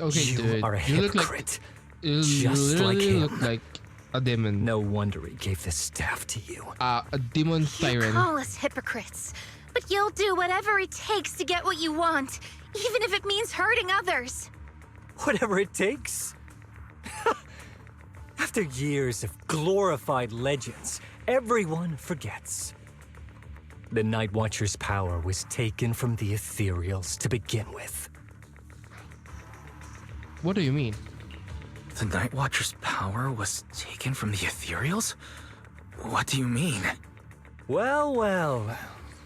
Okay, You dude. are a You look like... hypocrite. You Just like literally him. look like a demon. No wonder he gave the staff to you. A demon You siren. call us hypocrites, but you'll do whatever it takes to get what you want, even if it means hurting others. Whatever it takes. After years of glorified legends, everyone forgets. The Night Watcher's power was taken from the ethereals to begin with. What do you mean? The Night Watcher's power was taken from the Ethereals? What do you mean? Well, well.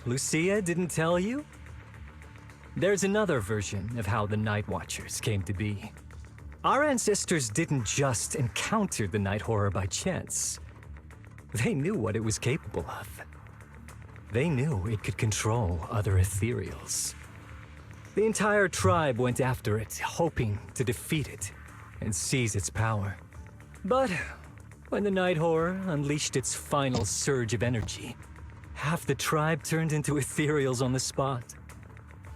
Lucia didn't tell you? There's another version of how the Night Watchers came to be. Our ancestors didn't just encounter the Night Horror by chance. They knew what it was capable of. They knew it could control other Ethereals. The entire tribe went after it, hoping to defeat it and seize its power. But when the Night Horror unleashed its final surge of energy, half the tribe turned into Ethereals on the spot.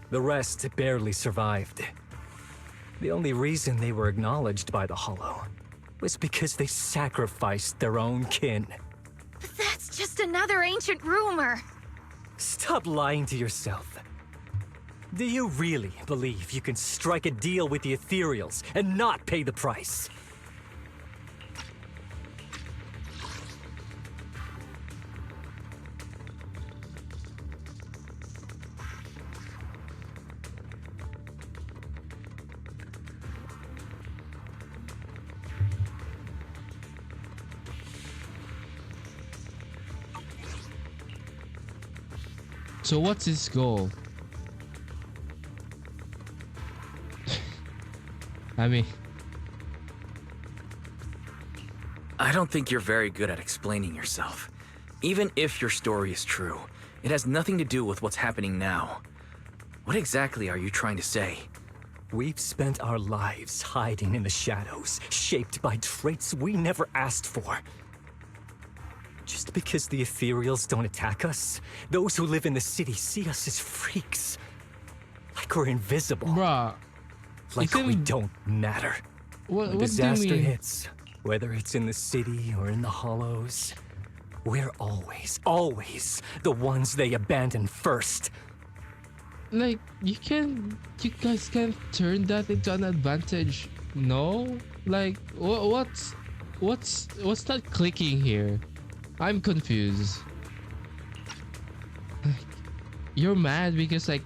The rest barely survived. The only reason they were acknowledged by the Hollow was because they sacrificed their own kin. But that's just another ancient rumor. Stop lying to yourself. Do you really believe you can strike a deal with the Ethereals and not pay the price? So what's his goal? I mean, I don't think you're very good at explaining yourself. Even if your story is true, it has nothing to do with what's happening now. What exactly are you trying to say? We've spent our lives hiding in the shadows, shaped by traits we never asked for. Just because the Ethereals don't attack us, those who live in the city see us as freaks. Like we're invisible. bruh. Like Isn't- we don't matter. What When do you disaster mean? hits, whether it's in the city or in the hollows, we're always the ones they abandon first. Like you guys can turn that into an advantage. No, like what's that clicking here? I'm confused. You're mad because like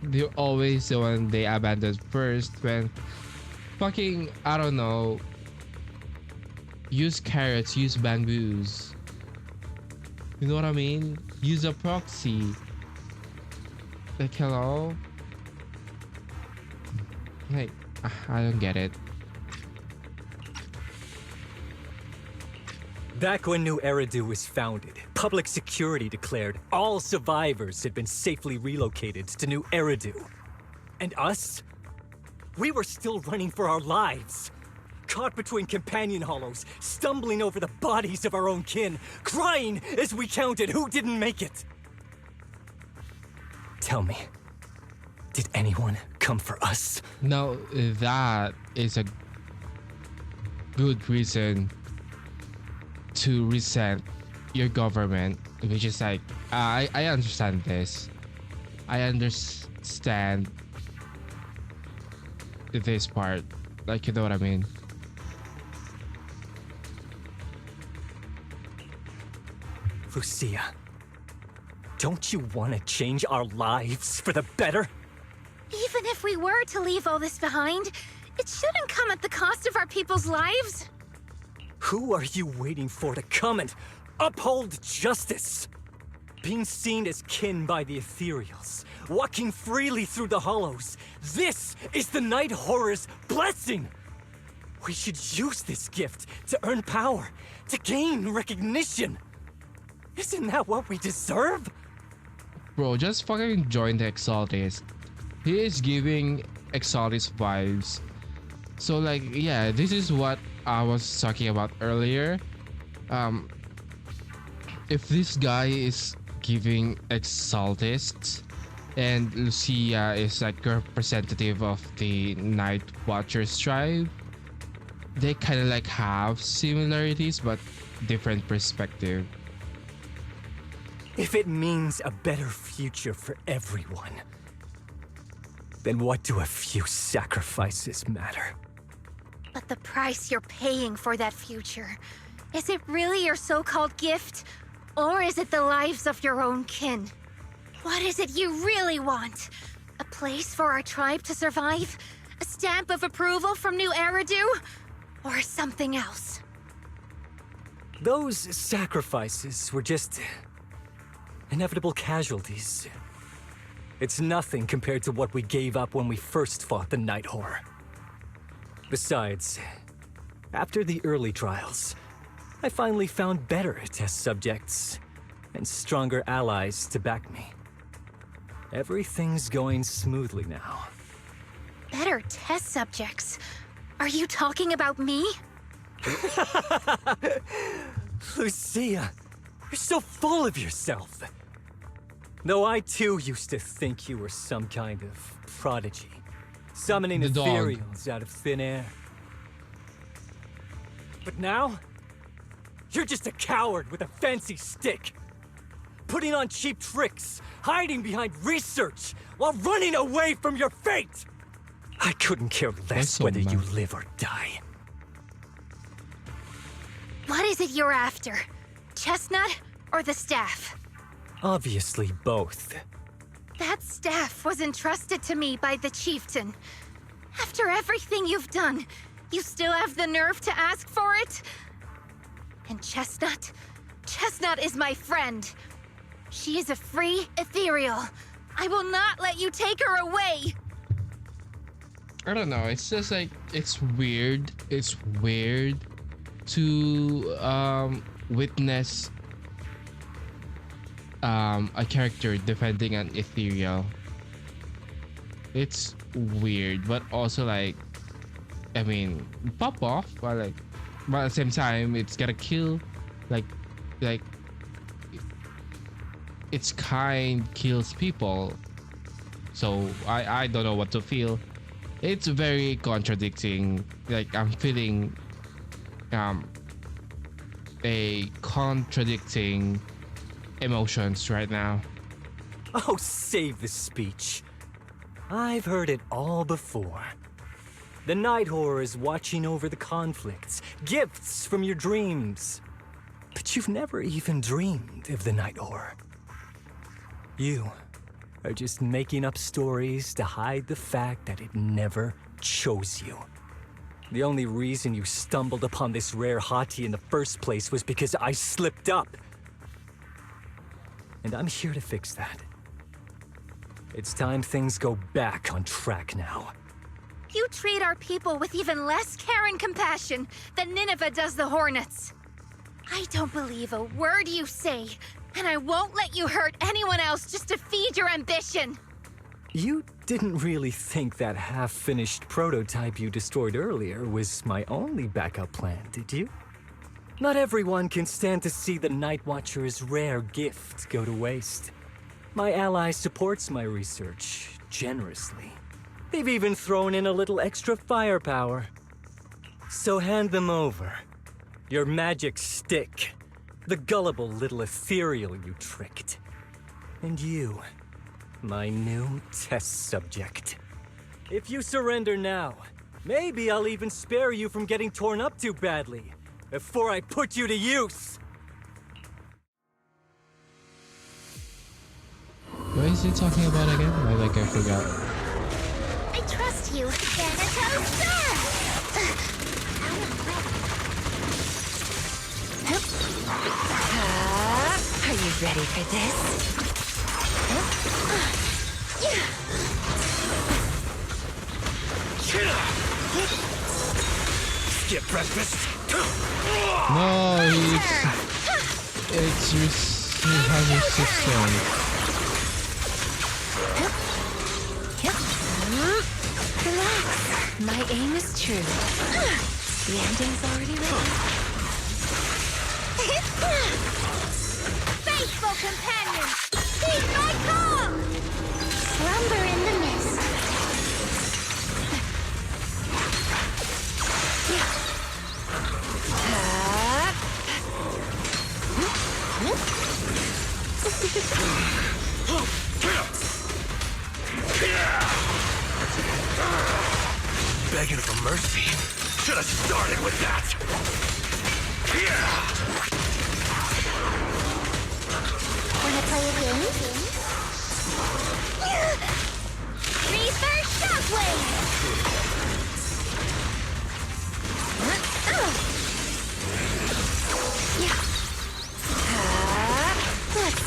they're always the one they abandoned first when fucking I don't know. Use carrots, use bamboos. You know what I mean? Use a proxy. Like hello? Like I don't get it. Back when New Eridu was founded, public security declared all survivors had been safely relocated to New Eridu. And us? We were still running for our lives. Caught between companion hollows, stumbling over the bodies of our own kin, crying as we counted who didn't make it. Tell me, did anyone come for us? Now that is a good reason to resent your government, which is like I understand this. I understand this part. Like you know what I mean? Lucia, don't you want to change our lives for the better? Even if we were to leave all this behind, it shouldn't come at the cost of our people's lives. Who are you waiting for to come and uphold justice? Being seen as kin by the Ethereals, walking freely through the hollows, this is the Night Horror's blessing! We should use this gift to earn power, to gain recognition. Isn't that what we deserve? Bro, just fucking join the Exaltist. He is giving Exaltist vibes. So like yeah, this is what I was talking about earlier. If this guy is giving Exaltist and Lucia is like representative of the Night Watchers tribe, they kind of like have similarities but different perspective. If it means a better future for everyone, then what do a few sacrifices matter? But the price you're paying for that future, is it really your so-called gift? Or is it the lives of your own kin? What is it you really want? A place for our tribe to survive? A stamp of approval from New Eridu? Or something else? Those sacrifices were just inevitable casualties. It's nothing compared to what we gave up when we first fought the Night Horror. Besides, after the early trials, I finally found better test subjects and stronger allies to back me. Everything's going smoothly now. Better test subjects? Are you talking about me? Lucia, you're so full of yourself. Though I too used to think you were some kind of prodigy, summoning The dog. ethereals out of thin air. But now, you're just a coward with a fancy stick, putting on cheap tricks, hiding behind research, while running away from your fate! I couldn't care That's less so whether you mad. live or die. What is it you're after? Chestnut or the staff? Obviously both. That staff was entrusted to me by the chieftain. After everything you've done, you still have the nerve to ask for it? And Chestnut? Chestnut is my friend. She is a free ethereal. I will not let you take her away! I don't know. It's just like it's weird. It's weird to witness a character defending an ethereal. It's weird, but also like, I mean, pop off, but at the same time, it's gonna kill, like its kind kills people. So I don't know what to feel. It's very contradicting. Like I'm feeling a contradicting emotions right now. Oh, save the speech. I've heard it all before. The Night Horror is watching over the conflicts, gifts from your dreams. But you've never even dreamed of the Night Horror. You are just making up stories to hide the fact that it never chose you. The only reason you stumbled upon this rare hottie in the first place was because I slipped up. And I'm here to fix that. It's time things go back on track now. You treat our people with even less care and compassion than Nineveh does the Hornets. I don't believe a word you say, and I won't let you hurt anyone else just to feed your ambition. You didn't really think that half-finished prototype you destroyed earlier was my only backup plan, did you? Not everyone can stand to see the Night Watcher's rare gift go to waste. My ally supports my research generously. They've even thrown in a little extra firepower. So hand them over. Your magic stick. The gullible little ethereal you tricked. And you, my new test subject. If you surrender now, maybe I'll even spare you from getting torn up too badly before I put you to use. What is he talking about again? I forgot. I trust you, Thanatos. Are you ready for this? Skip breakfast. No, it's has resistance. Relax. My aim is true. The ending's already written. Faithful companion, heed my call! Slumber in the mist. Begging for mercy. Should have started with that. Wanna play a game? Reverse shockwave!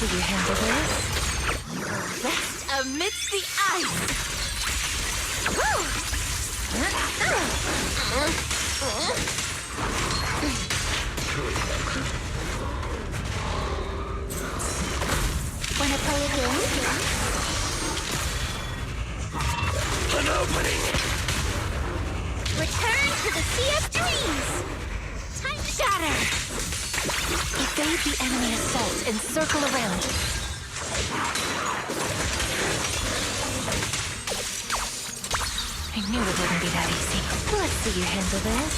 see you handle this. Rest amidst the ice. Wanna play a game? An opening! Return to the Sea of Dreams! Time to shatter! Evade the enemy assault and circle around. I knew it wouldn't be that easy. Let's see you handle this.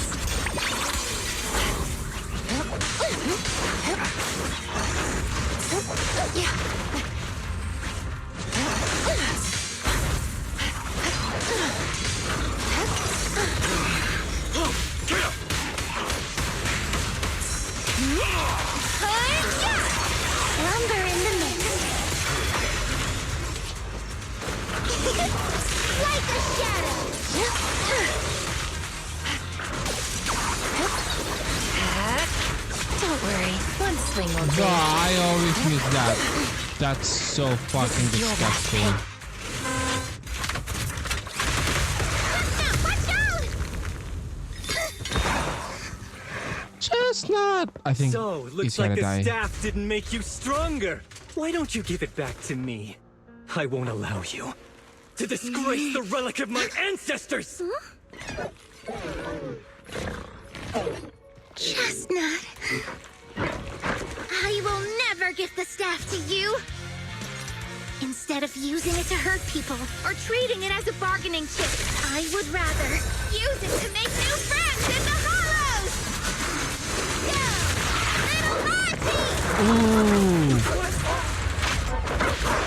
Lumber in the mist. Like a shadow. Don't worry, one swing will do. I always miss that. That's so fucking disgusting. Watch out! Chestnut! I think So, he's looks gonna like the die. staff didn't make you stronger. Why don't you give it back to me? I won't allow you to disgrace the relic of my ancestors! Chestnut. I will never give the staff to you. Instead of using it to hurt people or treating it as a bargaining chip, I would rather use it to make new friends in the hollows. Go, little Marty!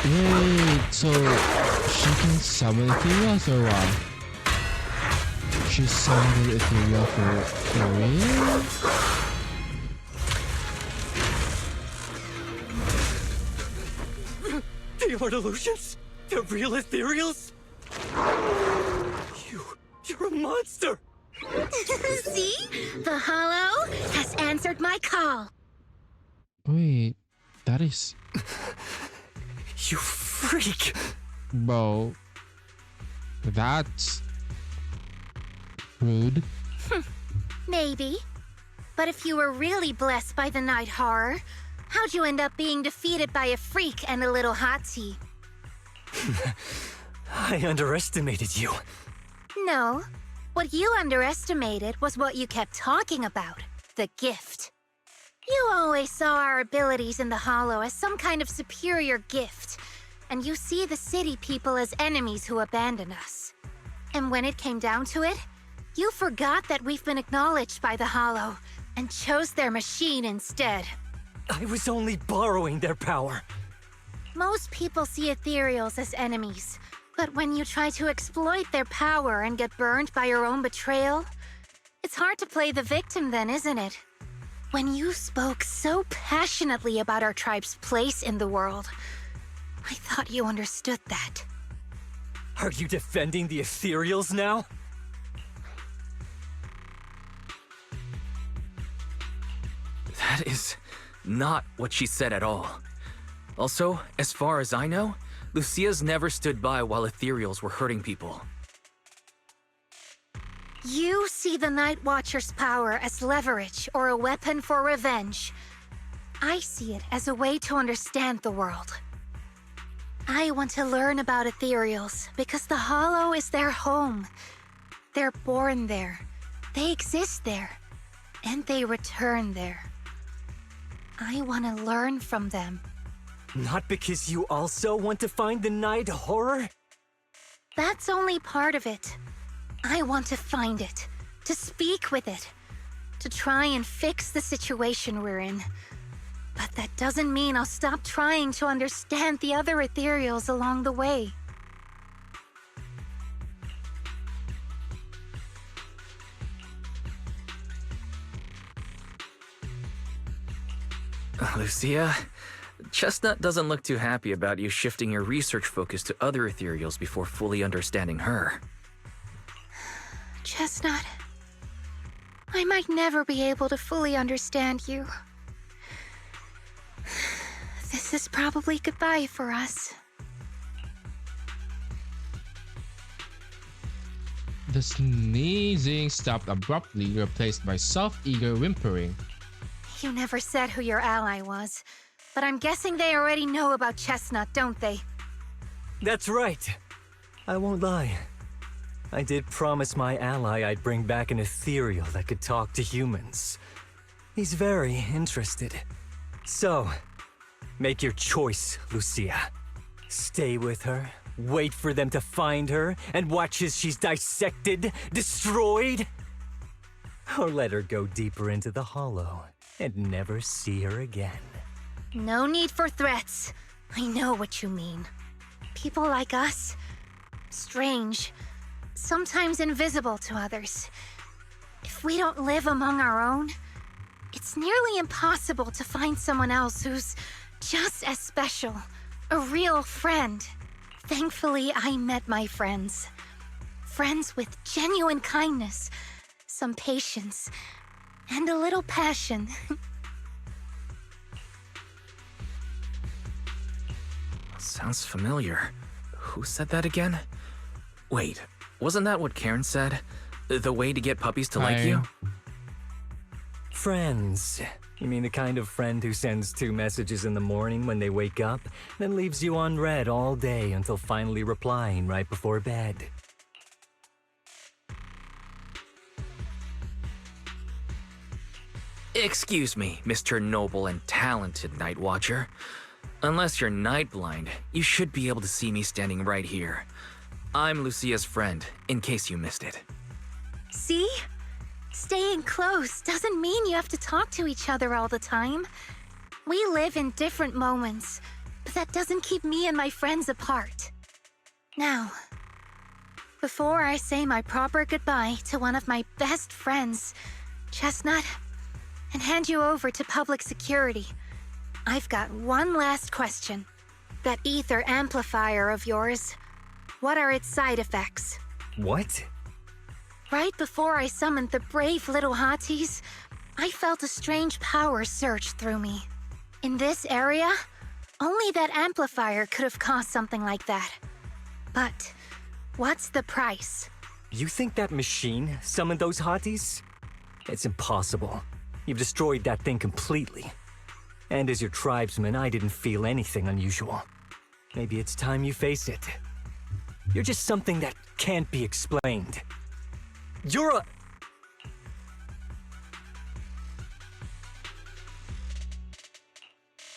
Wait, so she can summon ethereals or what? She summoned ethereal for real? They are illusions? The real ethereals? You're a monster! See? The hollow has answered my call. Wait, that is... You freak! Bro, that's rude. Maybe. But if you were really blessed by the night horror, how'd you end up being defeated by a freak and a little hot tea? I underestimated you. No. What you underestimated was what you kept talking about. The gift. You always saw our abilities in the Hollow as some kind of superior gift. And you see the city people as enemies who abandon us. And when it came down to it, you forgot that we've been acknowledged by the Hollow and chose their machine instead. I was only borrowing their power. Most people see ethereals as enemies, but when you try to exploit their power and get burned by your own betrayal, it's hard to play the victim then, isn't it? When you spoke so passionately about our tribe's place in the world, I thought you understood that. Are you defending the ethereals now? That is not what she said at all. Also, as far as I know, Lucia's never stood by while ethereals were hurting people. You see the Night Watcher's power as leverage or a weapon for revenge. I see it as a way to understand the world. I want to learn about ethereals because the Hollow is their home. They're born there, they exist there, and they return there. I want to learn from them. Not because you also want to find the night horror? That's only part of it. I want to find it, to speak with it, to try and fix the situation we're in. But that doesn't mean I'll stop trying to understand the other ethereals along the way. Lucia, Chestnut doesn't look too happy about you shifting your research focus to other ethereals before fully understanding her. Chestnut, I might never be able to fully understand you. This This is probably goodbye for us. The sneezing stopped abruptly, replaced by soft, eager whimpering. You never said who your ally was, but I'm guessing they already know about Chestnut, don't they? That's right. I won't lie. I did promise my ally I'd bring back an ethereal that could talk to humans. He's very interested. So, make your choice, Lucia. Stay with her, wait for them to find her, and watch as she's dissected, destroyed? Or let her go deeper into the hollow and never see her again. No need for threats. I know what you mean. People like us, strange, sometimes invisible to others. If we don't live among our own, it's nearly impossible to find someone else who's just as special, a real friend. Thankfully, I met my friends. Friends with genuine kindness, some patience, and a little passion. Sounds familiar. Who said that again? Wait, wasn't that what Karen said? The way to get puppies to like you? Friends. You mean the kind of friend who sends 2 messages in the morning when they wake up, then leaves you unread all day until finally replying right before bed? Excuse me, Mr. Noble and Talented Night Watcher. Unless you're night blind, you should be able to see me standing right here. I'm Lucia's friend, in case you missed it. See? Staying close doesn't mean you have to talk to each other all the time. We live in different moments, but that doesn't keep me and my friends apart. Now, before I say my proper goodbye to one of my best friends, Chestnut, and hand you over to public security, I've got one last question. That ether amplifier of yours, what are its side effects? What? Right before I summoned the brave little hotties, I felt a strange power surge through me. In this area, only that amplifier could have caused something like that. But what's the price? You think that machine summoned those hotties? It's impossible. You've destroyed that thing completely. And as your tribesman, I didn't feel anything unusual. Maybe it's time you face it. You're just something that can't be explained. You're a...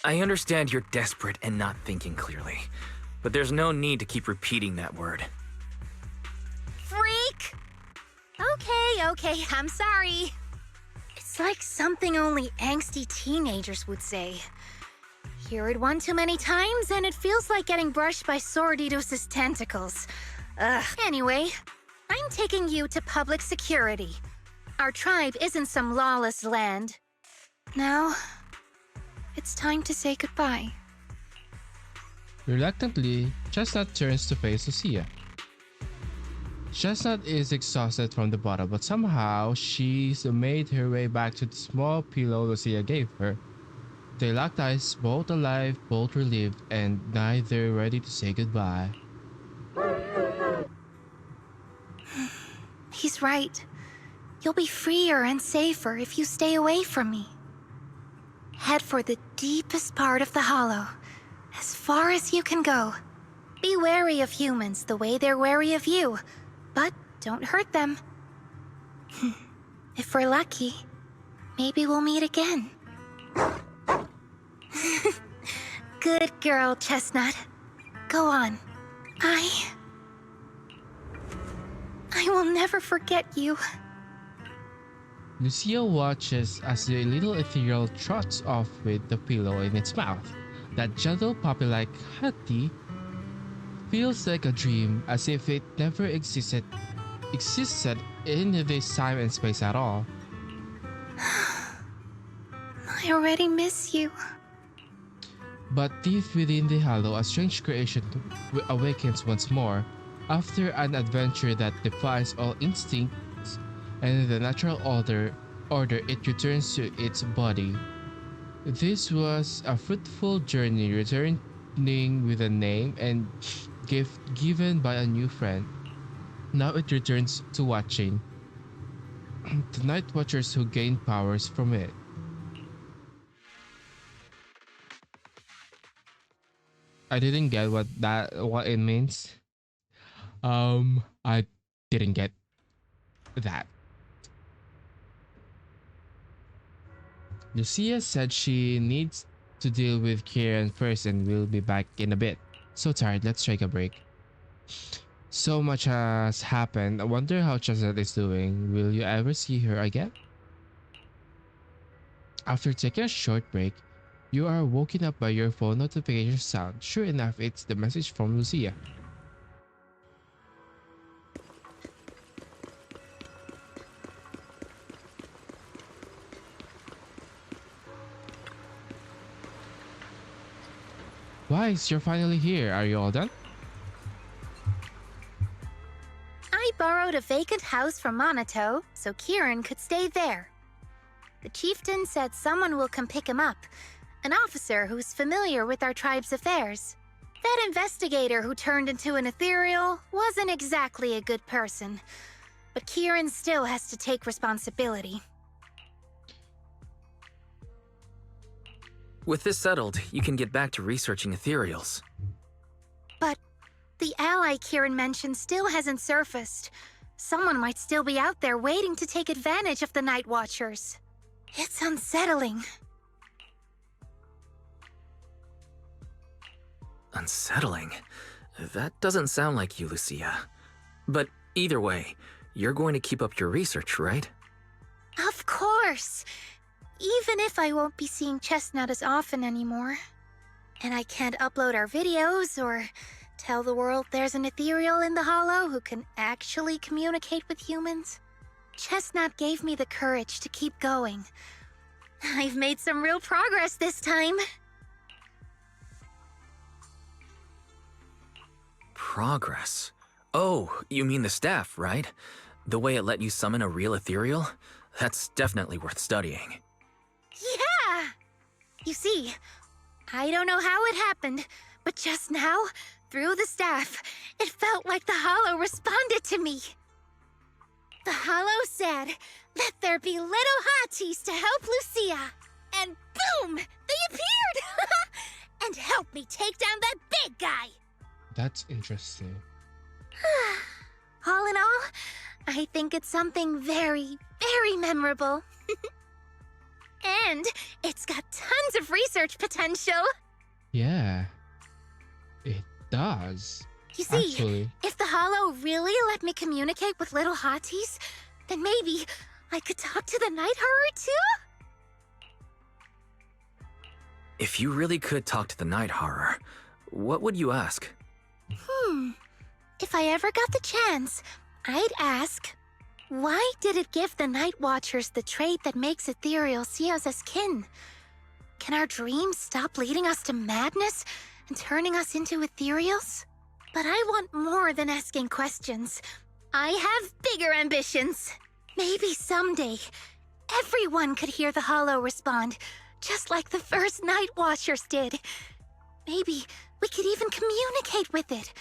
I understand you're desperate and not thinking clearly, but there's no need to keep repeating that word. Freak! Okay, I'm sorry. It's like something only angsty teenagers would say. Hear it one too many times and it feels like getting brushed by Sordidus's tentacles. Ugh. Anyway, I'm taking you to public security. Our tribe isn't some lawless land. Now, it's time to say goodbye. Reluctantly, Chestnut turns to face Lucia. Chestnut is exhausted from the bottle, but somehow she's made her way back to the small pillow Lucia gave her. They locked eyes, both alive, both relieved, and neither ready to say goodbye. He's right. You'll be freer and safer if you stay away from me. Head for the deepest part of the hollow, as far as you can go. Be wary of humans the way they're wary of you, but don't hurt them. If we're lucky, maybe we'll meet again. Good girl, Chestnut. Go on. I will never forget you. Lucia watches as the little ethereal trots off with the pillow in its mouth. That gentle puppy-like hottie feels like a dream, as if it never existed in this time and space at all. I already miss you. But deep within the hollow, a strange creation awakens once more. After an adventure that defies all instincts and the natural order, it returns to its body. This was a fruitful journey, returning with a name and gift given by a new friend. Now it returns to watching the Night Watchers who gain powers from it. I didn't get what it means. I didn't get that. Lucia said she needs to deal with Kieran first and we'll be back in a bit. So tired, let's take a break. So much has happened. I wonder how Chestnut is doing. Will you ever see her again? After taking a short break, you are woken up by your phone notification sound. Sure enough, it's the message from Lucia. Wise, you're finally here. Are you all done? I borrowed a vacant house from Monato so Kieran could stay there. The chieftain said someone will come pick him up, an officer who's familiar with our tribe's affairs. That investigator who turned into an ethereal wasn't exactly a good person, but Kieran still has to take responsibility. With this settled, you can get back to researching ethereals. But the ally Kieran mentioned still hasn't surfaced. Someone might still be out there waiting to take advantage of the Night Watchers. It's unsettling. Unsettling? That doesn't sound like you, Lucia. But either way, you're going to keep up your research, right? Of course! Even if I won't be seeing Chestnut as often anymore. And I can't upload our videos or tell the world there's an ethereal in the Hollow who can actually communicate with humans. Chestnut gave me the courage to keep going. I've made some real progress this time. Progress? Oh, you mean the staff, right? The way it let you summon a real ethereal? That's definitely worth studying. Yeah! You see, I don't know how it happened, but just now, through the staff, it felt like the Hollow responded to me. The Hollow said, "Let there be little hotties to help Lucia." And boom! They appeared! And helped me take down that big guy! That's interesting. All in all, I think it's something very, very memorable. And it's got tons of research potential. Yeah, it does. You see, Actually, if the Hollow really let me communicate with little hotties, then maybe I could talk to the Night Horror too? If you really could talk to the Night Horror, what would you ask? If I ever got the chance, I'd ask, why did it give the Night Watchers the trait that makes ethereal see us as kin? Can our dreams stop leading us to madness and turning us into ethereals? But I want more than asking questions. I have bigger ambitions. Maybe someday, everyone could hear the Hollow respond, just like the first Night Watchers did. Maybe we could even communicate with it,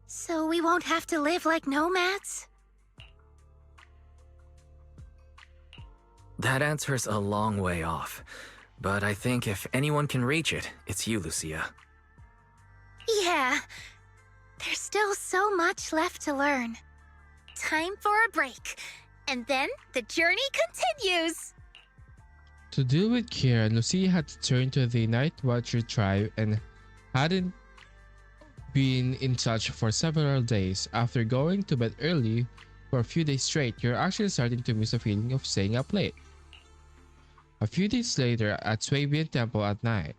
so we won't have to live like nomads. That answer's a long way off, but I think if anyone can reach it, it's you, Lucia. Yeah, there's still so much left to learn. Time for a break, and then the journey continues. to deal with Kieran, Lucia had to turn to the Night Watcher tribe and hadn't been in touch for several days. After going to bed early for a few days straight, you're actually starting to miss the feeling of staying up late. A few days later at Swabian Temple at night.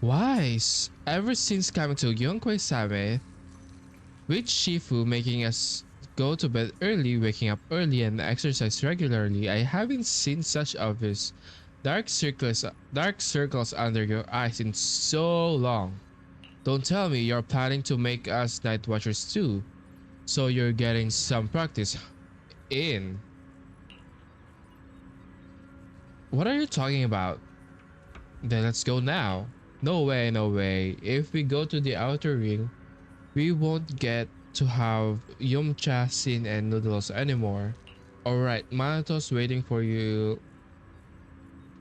Wise, ever since coming to Yongkwe Summit, with Shifu making us go to bed early, waking up early, and exercise regularly, I haven't seen such obvious dark circles under your eyes in so long. Don't tell me you're planning to make us Night Watchers too, so you're getting some practice in. What are you talking about? Then let's go now. No way, no way. If we go to the outer ring, we won't get to have yumcha, sin, and noodles anymore. Alright, Manato's waiting for you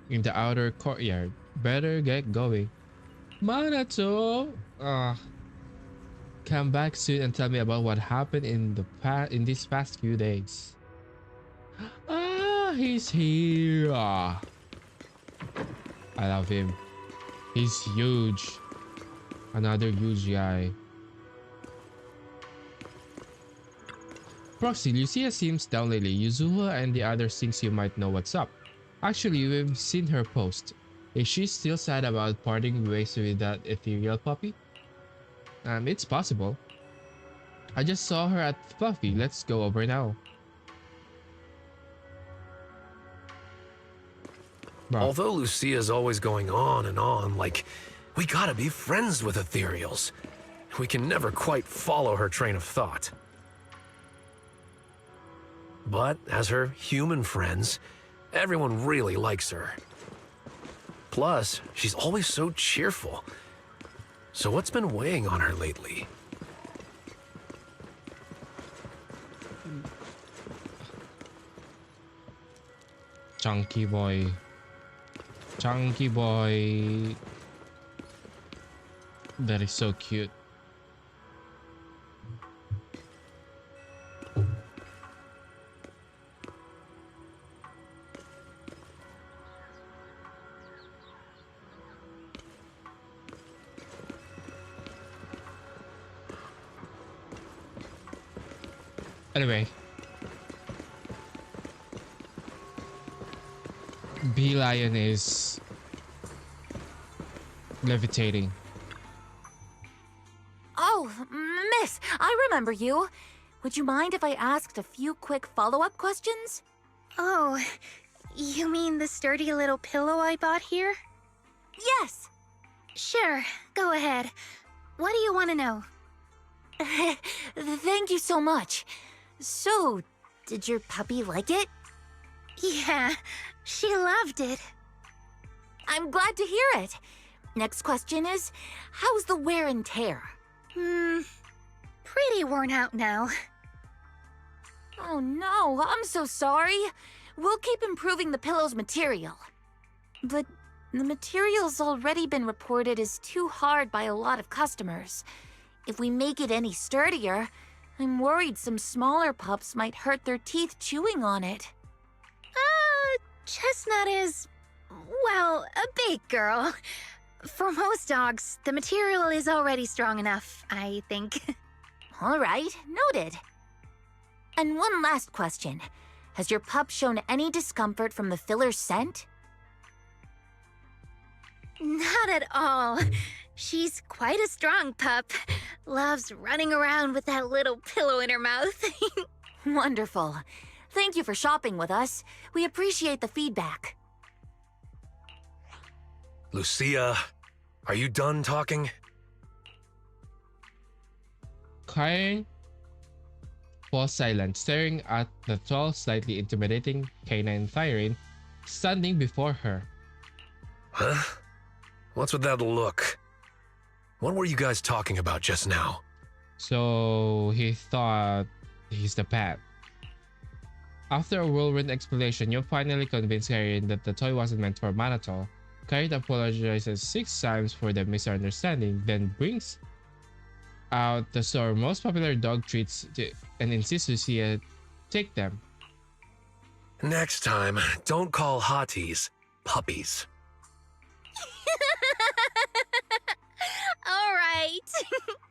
in the outer courtyard. Better get going. Manato! Come back soon and tell me about what happened in these past few days. He's here. I love him. He's huge. Another huge guy. Proxy, Lucia seems down lately. Yuzuha and the others thinks you might know what's up. Actually, we've seen her post. Is she still sad about parting ways with that ethereal puppy? It's possible. I just saw her at Fluffy. Let's go over now. Bro. Although Lucia's always going on and on, like, we gotta be friends with ethereals. We can never quite follow her train of thought. But as her human friends, everyone really likes her. Plus, she's always so cheerful. So what's been weighing on her lately? Chunky boy. Chunky boy. That is so cute. Anyway. Bee Lion is levitating. Oh, miss, I remember you. Would you mind if I asked a few quick follow-up questions? Oh, you mean the sturdy little pillow I bought here? Yes. Sure, go ahead. What do you want to know? Thank you so much. So, did your puppy like it? Yeah, she loved it. I'm glad to hear it. Next question is, how's the wear and tear? Pretty worn out now. Oh no, I'm so sorry. We'll keep improving the pillow's material. But the material's already been reported as too hard by a lot of customers. If we make it any sturdier, I'm worried some smaller pups might hurt their teeth chewing on it. Chestnut is, well, a big girl. For most dogs, the material is already strong enough, I think. All right, noted. And one last question. Has your pup shown any discomfort from the filler's scent? Not at all. She's quite a strong pup. Loves running around with that little pillow in her mouth. Wonderful. Thank you for shopping with us. We appreciate the feedback. Lucia, are you done talking? Kain falls silent, staring at the tall, slightly intimidating canine Thyrene standing before her. Huh? What's with that look? What were you guys talking about just now? So he thought he's the pet. After a whirlwind explanation, you finally convince Karin that the toy wasn't meant for Manato. Karin apologizes 6 times for the misunderstanding, then brings out the store's most popular dog treats and insists Lucia take them. Next time, don't call hotties puppies. All right.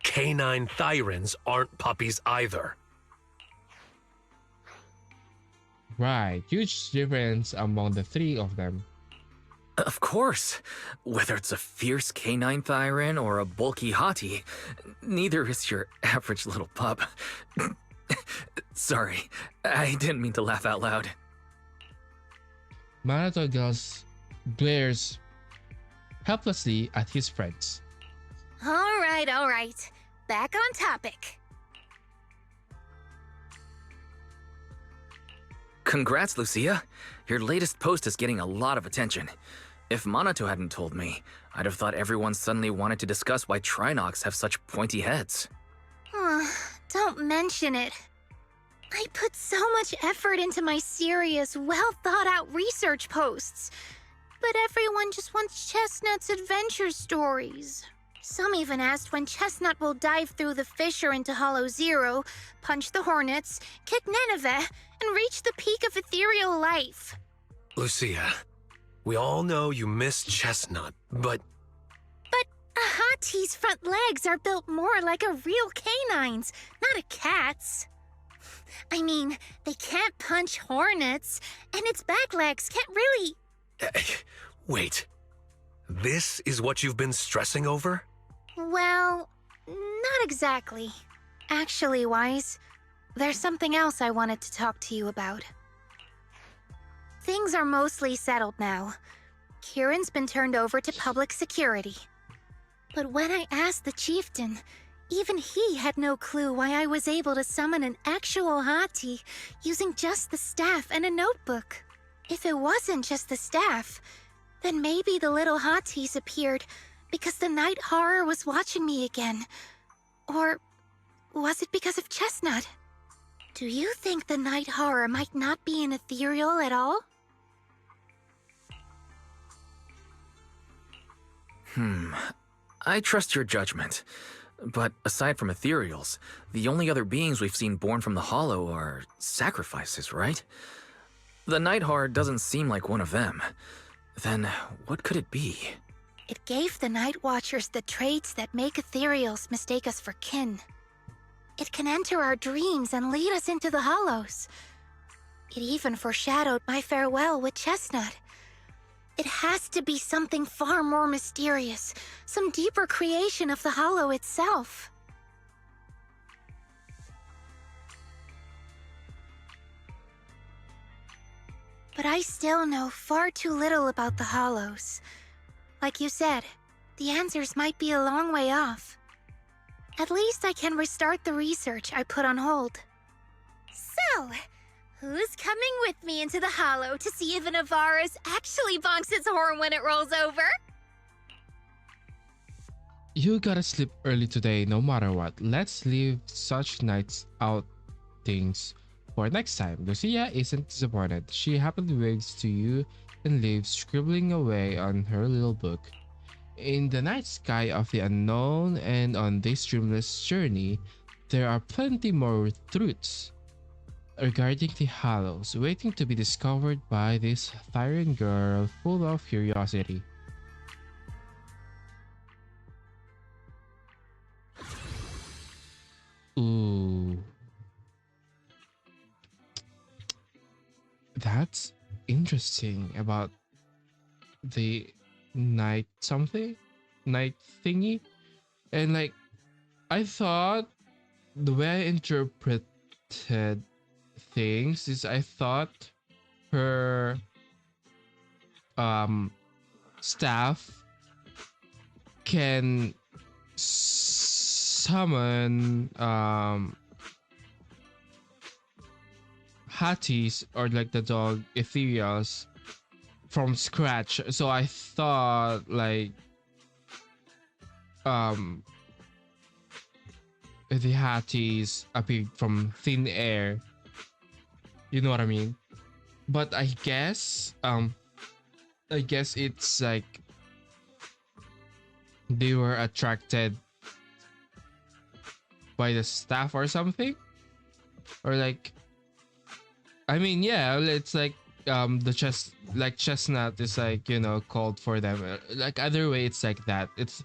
Canine Thyrens aren't puppies either. Right, huge difference among the 3 of them. Of course. Whether it's a fierce canine Thyren or a bulky hottie, neither is your average little pup. Sorry, I didn't mean to laugh out loud. Manato glares helplessly at his friends. All right, all right. Back on topic. Congrats, Lucia. Your latest post is getting a lot of attention. If Minato hadn't told me, I'd have thought everyone suddenly wanted to discuss why Trinocs have such pointy heads. Don't mention it. I put so much effort into my serious, well-thought-out research posts. But everyone just wants Chestnut's adventure stories. Some even asked when Chestnut will dive through the fissure into Hollow Zero, punch the Hornets, kick Nineveh, and reach the peak of ethereal life. Lucia, we all know you miss Chestnut, but A Hati's front legs are built more like a real canine's, not a cat's. I mean, they can't punch hornets, and its back legs can't really... wait. This is what you've been stressing over? Well, not exactly. Actually, Wise, there's something else I wanted to talk to you about. Things are mostly settled now. Kieran's been turned over to public security. But when I asked the chieftain, even he had no clue why I was able to summon an actual Hati using just the staff and a notebook. If it wasn't just the staff, then maybe the little Hatis appeared because the night horror was watching me again. Or was it because of Chestnut? Do you think the night horror might not be an ethereal at all? I trust your judgment. But aside from ethereals, the only other beings we've seen born from the Hollow are sacrifices, right? The night horror doesn't seem like one of them. Then what could it be? It gave the Night Watchers the traits that make ethereals mistake us for kin. It can enter our dreams and lead us into the Hollows. It even foreshadowed my farewell with Chestnut. It has to be something far more mysterious, some deeper creation of the Hollow itself. But I still know far too little about the Hollows. Like you said, the answers might be a long way off. At least I can restart the research I put on hold. So, who's coming with me into the Hollow to see if an Avaris actually bonks its horn when it rolls over? You gotta sleep early today no matter what. Let's leave such nights outings for next time. Lucia isn't disappointed. She happily waves to you and leaves, scribbling away on her little book. In the night sky of the unknown and on this dreamless journey, there are plenty more truths regarding the Hollows waiting to be discovered by this Thyrian girl full of curiosity. Ooh. That's interesting about the night thingy. And like, I thought the way I interpreted things is I thought her staff can summon Hatis, or like the dog ethereals, from scratch. So I thought like the Hatis appeared from thin air. You know what I mean? But I guess it's like they were attracted by the staff or something, or like, I mean, yeah, it's like the Chestnut is like, you know, called for them. Like either way, it's like that. It's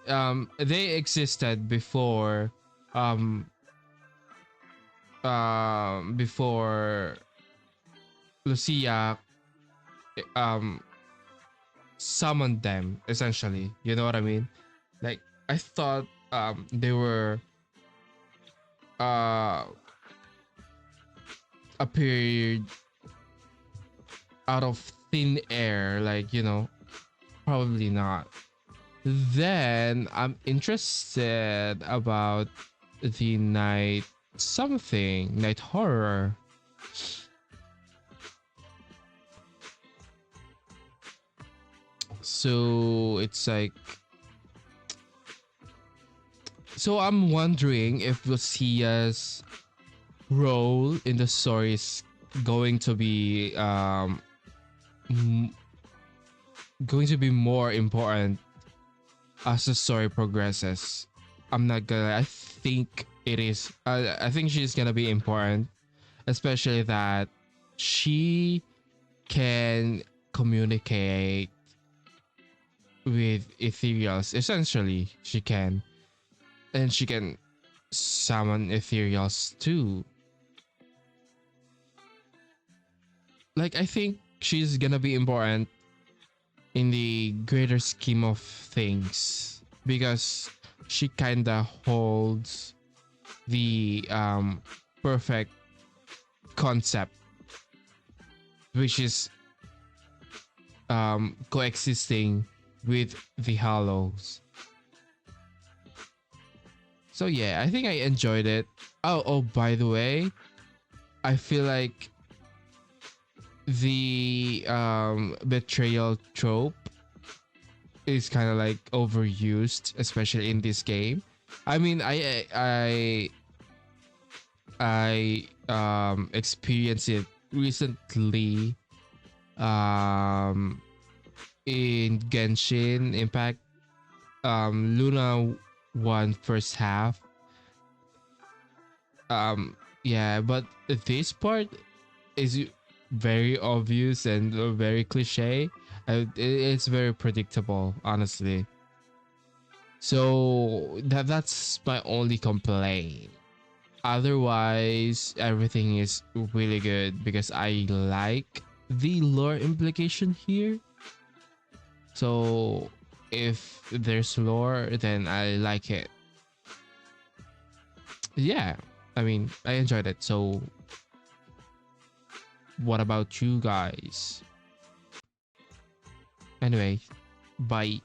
they existed before before Lucia summoned them, essentially. You know what I mean? Like I thought they were appeared out of thin air, like, you know, probably not. Then I'm interested about the night horror. So it's like, so I'm wondering if Lucia's role in the story is going to be m- going to be more important as the story progresses. I'm not gonna. I think it is. I think she's gonna be important, especially that she can communicate with ethereals. Essentially, she can, and she can summon ethereals too. Like, I think she's gonna be important in the greater scheme of things because she kinda holds the perfect concept, which is coexisting with the hollows. So yeah, I think I enjoyed it. Oh, by the way, I feel like the betrayal trope is kind of like overused, especially in this game. I mean, I experienced it recently um in Genshin Impact. Luna won first half. Yeah, but this part is very obvious and very cliche. It's very predictable, honestly. So that's my only complaint. Otherwise, everything is really good because I like the lore implication here. So if there's lore, then I like it. Yeah, I mean, I enjoyed it. So what about you guys? Anyway, bye.